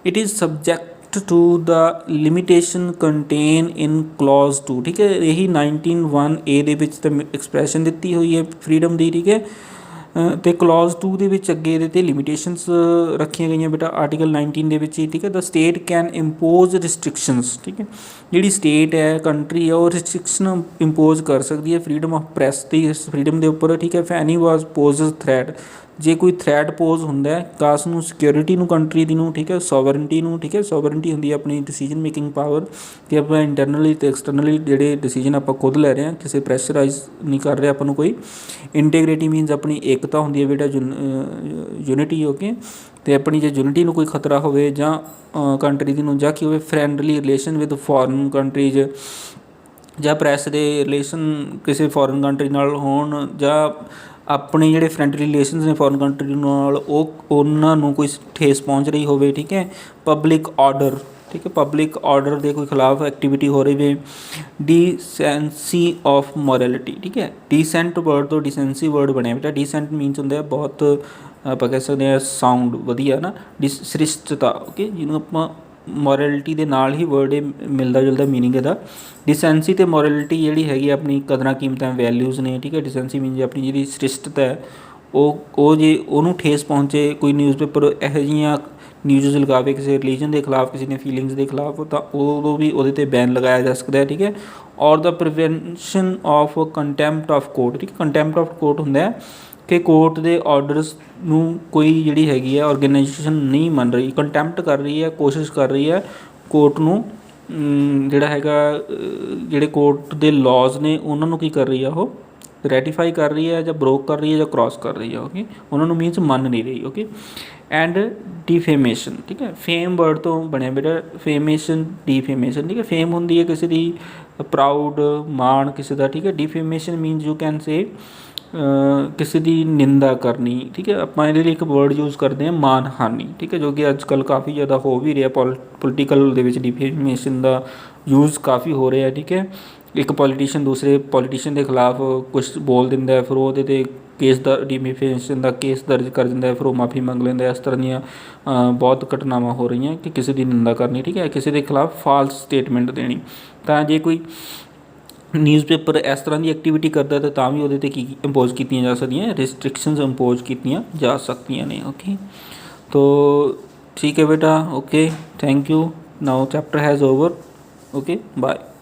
It is subject to the limitation contain in clause 2, ठीक है। यही 19(1) ਦੇ ਵਿੱਚ ਤਾਂ ਐਕਸਪ੍ਰੈਸ਼ਨ ਦਿੱਤੀ ਹੋਈ ਹੈ ਫਰੀडम ਦੀ, ਠੀਕ ਹੈ। ਅਤੇ ਕਲੌਜ਼ 2 ਦੇ ਵਿੱਚ ਅੱਗੇ ਇਹਦੇ 'ਤੇ ਲਿਮੀਟੇਸ਼ਨਸ ਰੱਖੀਆਂ ਗਈਆਂ ਬੇਟਾ ਆਰਟੀਕਲ 19 ਦੇ ਵਿੱਚ ਹੀ, ਠੀਕ ਹੈ। The state can impose restrictions, ਠੀਕ ਹੈ। ਜਿਹੜੀ ਸਟੇਟ ਹੈ, ਕੰਟਰੀ ਹੈ, ਉਹ ਰਿਸਟ੍ਰਿਕਸ਼ਨ ਇੰਪੋਜ਼ ਕਰ ਸਕਦੀ ਹੈ ਫਰੀडम ਆਫ ਪ੍ਰੈਸ ਦੀ, ਇਸ ਫਰੀडम ਦੇ ਉੱਪਰ, ਠੀਕ ਹੈ। ਇਫ ਐਨੀ ਵਾਜ਼ ਪੋਜ਼ਸ ਥ੍ਰੈਟ, ਜੇ ਕੋਈ ਥ੍ਰੈਟ ਪੋਜ਼ ਹੁੰਦਾ ਹੈ ਕਾਸ ਨੂੰ, ਸਿਕਿਉਰਿਟੀ ਨੂੰ, ਕੰਟਰੀ ਦੀ ਨੂੰ, ਠੀਕ ਹੈ। ਸੋਵਰਨਟੀ ਨੂੰ, ਠੀਕ ਹੈ। ਸੋਵਰਨਟੀ ਹੁੰਦੀ ਹੈ ਆਪਣੀ ਡਿਸੀਜਨ ਮੇਕਿੰਗ ਪਾਵਰ, ਕਿ ਆਪਾਂ ਇੰਟਰਨਲੀ ਅਤੇ ਐਕਸਟਰਨਲੀ ਜਿਹੜੇ ਡਿਸੀਜਨ ਆਪਾਂ ਖੁਦ ਲੈ ਰਹੇ ਹਾਂ, ਕਿਸੇ ਪ੍ਰੈਸ਼ਰਾਈਜ਼ ਨਹੀਂ ਕਰ ਰਿਹਾ ਆਪਾਂ ਨੂੰ ਕੋਈ। ਇੰਟੀਗ੍ਰਿਟੀ ਮੀਨਸ ਆਪਣੀ ਏਕਤਾ ਹੁੰਦੀ ਹੈ ਬੇਟਾ, ਯੂਨਿਟੀ ਹੋ ਕੇ। ਅਤੇ ਆਪਣੀ ਜੇ ਯੂਨਿਟੀ ਨੂੰ ਕੋਈ ਖਤਰਾ ਹੋਵੇ ਜਾਂ ਕੰਟਰੀ ਦੀ ਨੂੰ, ਜਾਂ ਕੀ ਹੋਵੇ friendly relation with foreign countries, ਜਾਂ ਪ੍ਰੈਸ ਦੇ ਰਿਲੇਸ਼ਨ ਕਿਸੇ ਫੋਰਨ ਕੰਟਰੀ ਨਾਲ ਹੋਣ, ਜਾਂ ਆਪਣੇ ਜਿਹੜੇ ਫਰੈਂਡਲੀ ਰਿਲੇਸ਼ਨਸ ਨੇ ਫੋਰਨ ਕੰਟਰੀ ਨਾਲ, ਉਹਨਾਂ ਨੂੰ ਕੋਈ ਠੇਸ ਪਹੁੰਚ ਰਹੀ ਹੋਵੇ, ਠੀਕ ਹੈ। ਪਬਲਿਕ ਆਰਡਰ, ਠੀਕ ਹੈ। ਪਬਲਿਕ ਆਰਡਰ ਦੇ ਕੋਈ ਖਿਲਾਫ ਐਕਟੀਵਿਟੀ ਹੋ ਰਹੀ ਹੋਵੇ। ਡੀਸੈਂਸੀ ਆਫ ਮੋਰੈਲਿਟੀ, ਠੀਕ ਹੈ। ਡੀਸੈਂਟ ਵਰਡ ਤੋਂ ਡੀਸੈਂਸੀ ਵਰਡ ਬਣਿਆ ਬੇਟਾ। ਡੀਸੈਂਟ ਮੀਨਸ ਹੁੰਦਾ ਬਹੁਤ, ਆਪਾਂ ਕਹਿ ਸਕਦੇ ਹਾਂ ਸਾਊਂਡ ਵਧੀਆ ਨਾ, ਸ੍ਰਿਸ਼ਟਤਾ, ਓਕੇ, ਜਿਹਨੂੰ ਆਪਾਂ ਮੋਰੈਲਿਟੀ ਦੇ ਨਾਲ ਹੀ ਵਰਡ ਇਹ ਮਿਲਦਾ ਜੁਲਦਾ ਮੀਨਿੰਗ ਇਹਦਾ। ਡਿਸੈਂਸੀ ਅਤੇ ਮੋਰੈਲਿਟੀ ਜਿਹੜੀ ਹੈਗੀ ਆਪਣੀ ਕਦਰਾਂ ਕੀਮਤਾਂ, ਵੈਲਿਊਜ਼ ਨੇ, ਠੀਕ ਹੈ। ਡਿਸੈਂਸੀ ਮੀਨਸ ਆਪਣੀ ਜਿਹੜੀ ਸ੍ਰਿਸ਼ਟਤਾ ਹੈ, ਉਹ ਜੇ ਉਹਨੂੰ ਠੇਸ ਪਹੁੰਚੇ, ਕੋਈ ਨਿਊਜ਼ਪੇਪਰ ਇਹੋ ਜਿਹੀਆਂ ਨਿਊਜ਼ ਲਗਾਵੇ ਕਿਸੇ ਰਿਲੀਜਨ ਦੇ ਖਿਲਾਫ, ਕਿਸੇ ਨੇ ਫੀਲਿੰਗਸ ਦੇ ਖਿਲਾਫ, ਤਾਂ ਉਦੋਂ ਵੀ ਉਹਦੇ 'ਤੇ ਬੈਨ ਲਗਾਇਆ ਜਾ ਸਕਦਾ ਹੈ। ਠੀਕ ਹੈ। ਔਰ the prevention of contempt of court. ਠੀਕ ਹੈ। ਕੰਟੈਂਪਟ ਆਫ ਕੋਰਟ ਹੁੰਦਾ ਹੈ ਕਿ ਕੋਰਟ ਦੇ ਆਰਡਰਸ ਨੂੰ ਕੋਈ ਜਿਹੜੀ ਹੈਗੀ ਹੈ ਔਰਗੇਨਾਈਜੇਸ਼ਨ ਨਹੀਂ ਮੰਨ ਰਹੀ, ਕੰਟੈਂਪਟ ਕਰ ਰਹੀ ਹੈ, ਕੋਸ਼ਿਸ਼ ਕਰ ਰਹੀ ਹੈ ਕੋਰਟ ਨੂੰ ਜਿਹੜਾ ਹੈਗਾ ਜਿਹੜੇ ਕੋਰਟ ਦੇ ਲਾਜ਼ ਨੇ ਉਹਨਾਂ ਨੂੰ ਕੀ ਕਰ ਰਹੀ ਆ, ਉਹ ਰੈਟੀਫਾਈ ਕਰ ਰਹੀ ਹੈ ਜਾਂ ਬਰੋਕ ਕਰ ਰਹੀ ਹੈ ਜਾਂ ਕ੍ਰੋਸ ਕਰ ਰਹੀ ਹੈ। ਓਕੇ, ਉਹਨਾਂ ਨੂੰ ਮੀਨਸ ਮੰਨ ਨਹੀਂ ਰਹੀ। ਓਕੇ। ਐਂਡ ਡਿਫੇਮੇਸ਼ਨ। ਠੀਕ ਹੈ। ਫੇਮ ਵਰਡ ਤੋਂ ਬਣਿਆ ਬੇਟਾ, ਫੇਮੇਸ਼ਨ ਡੀਫੇਮੇਸ਼ਨ। ਠੀਕ ਹੈ। ਫੇਮ ਹੁੰਦੀ ਹੈ ਕਿਸੇ ਦੀ ਪ੍ਰਾਊਡ, ਮਾਣ ਕਿਸੇ ਦਾ। ਠੀਕ ਹੈ। ਡਿਫੇਮੇਸ਼ਨ ਮੀਨਸ ਯੂ ਕੈਨ ਸੇ ਕਿਸੇ ਦੀ ਨਿੰਦਾ ਕਰਨੀ। ਠੀਕ ਹੈ। ਆਪਾਂ ਇਹਦੇ ਲਈ ਇੱਕ ਵਰਡ ਯੂਜ਼ ਕਰਦੇ ਹਾਂ ਮਾਨਹਾਨੀ। ਠੀਕ ਹੈ, ਜੋ ਕਿ ਅੱਜ ਕੱਲ੍ਹ ਕਾਫੀ ਜ਼ਿਆਦਾ ਹੋ ਵੀ ਰਿਹਾ, ਪੋਲੀਟੀਕਲ ਦੇ ਵਿੱਚ ਡਿਫੇਮੇਸ਼ਨ ਦਾ ਯੂਜ਼ ਕਾਫੀ ਹੋ ਰਿਹਾ। ਠੀਕ ਹੈ। ਇੱਕ ਪੋਲੀਟੀਸ਼ੀਅਨ ਦੂਸਰੇ ਪੋਲੀਟੀਸ਼ੀਅਨ ਦੇ ਖਿਲਾਫ ਕੁਛ ਬੋਲ ਦਿੰਦਾ, ਫਿਰ ਉਹਦੇ 'ਤੇ ਕੇਸ ਦਾ ਡਿਫੇਮੇਸ਼ਨ ਦਾ ਕੇਸ ਦਰਜ ਕਰ ਦਿੰਦਾ, ਫਿਰ ਉਹ ਮਾਫੀ ਮੰਗ ਲੈਂਦਾ। ਇਸ ਤਰ੍ਹਾਂ ਦੀਆਂ ਬਹੁਤ ਘਟਨਾਵਾਂ ਹੋ ਰਹੀਆਂ ਕਿ ਕਿਸੇ ਦੀ ਨਿੰਦਾ ਕਰਨੀ। ਠੀਕ ਹੈ। ਕਿਸੇ ਦੇ ਖਿਲਾਫ ਫਾਲਸ ਸਟੇਟਮੈਂਟ ਦੇਣੀ। ਤਾਂ ਜੇ ਕੋਈ ਨਿਊਜ਼ਪੇਪਰ ਇਸ ਤਰ੍ਹਾਂ ਦੀ ਐਕਟੀਵਿਟੀ ਕਰਦਾ ਤਾਂ ਵੀ ਉਹਦੇ 'ਤੇ ਕੀ ਇੰਪੋਜ਼ ਕੀਤੀਆਂ ਜਾ ਸਕਦੀਆਂ, ਰਿਸਟ੍ਰਿਕਸ਼ਨਸ ਇੰਪੋਜ਼ ਕੀਤੀਆਂ ਜਾ ਸਕਦੀਆਂ ਨੇ। ਓਕੇ, ਤੋ ਠੀਕ ਹੈ ਬੇਟਾ। Okay, thank you. Now chapter has over. Okay, bye.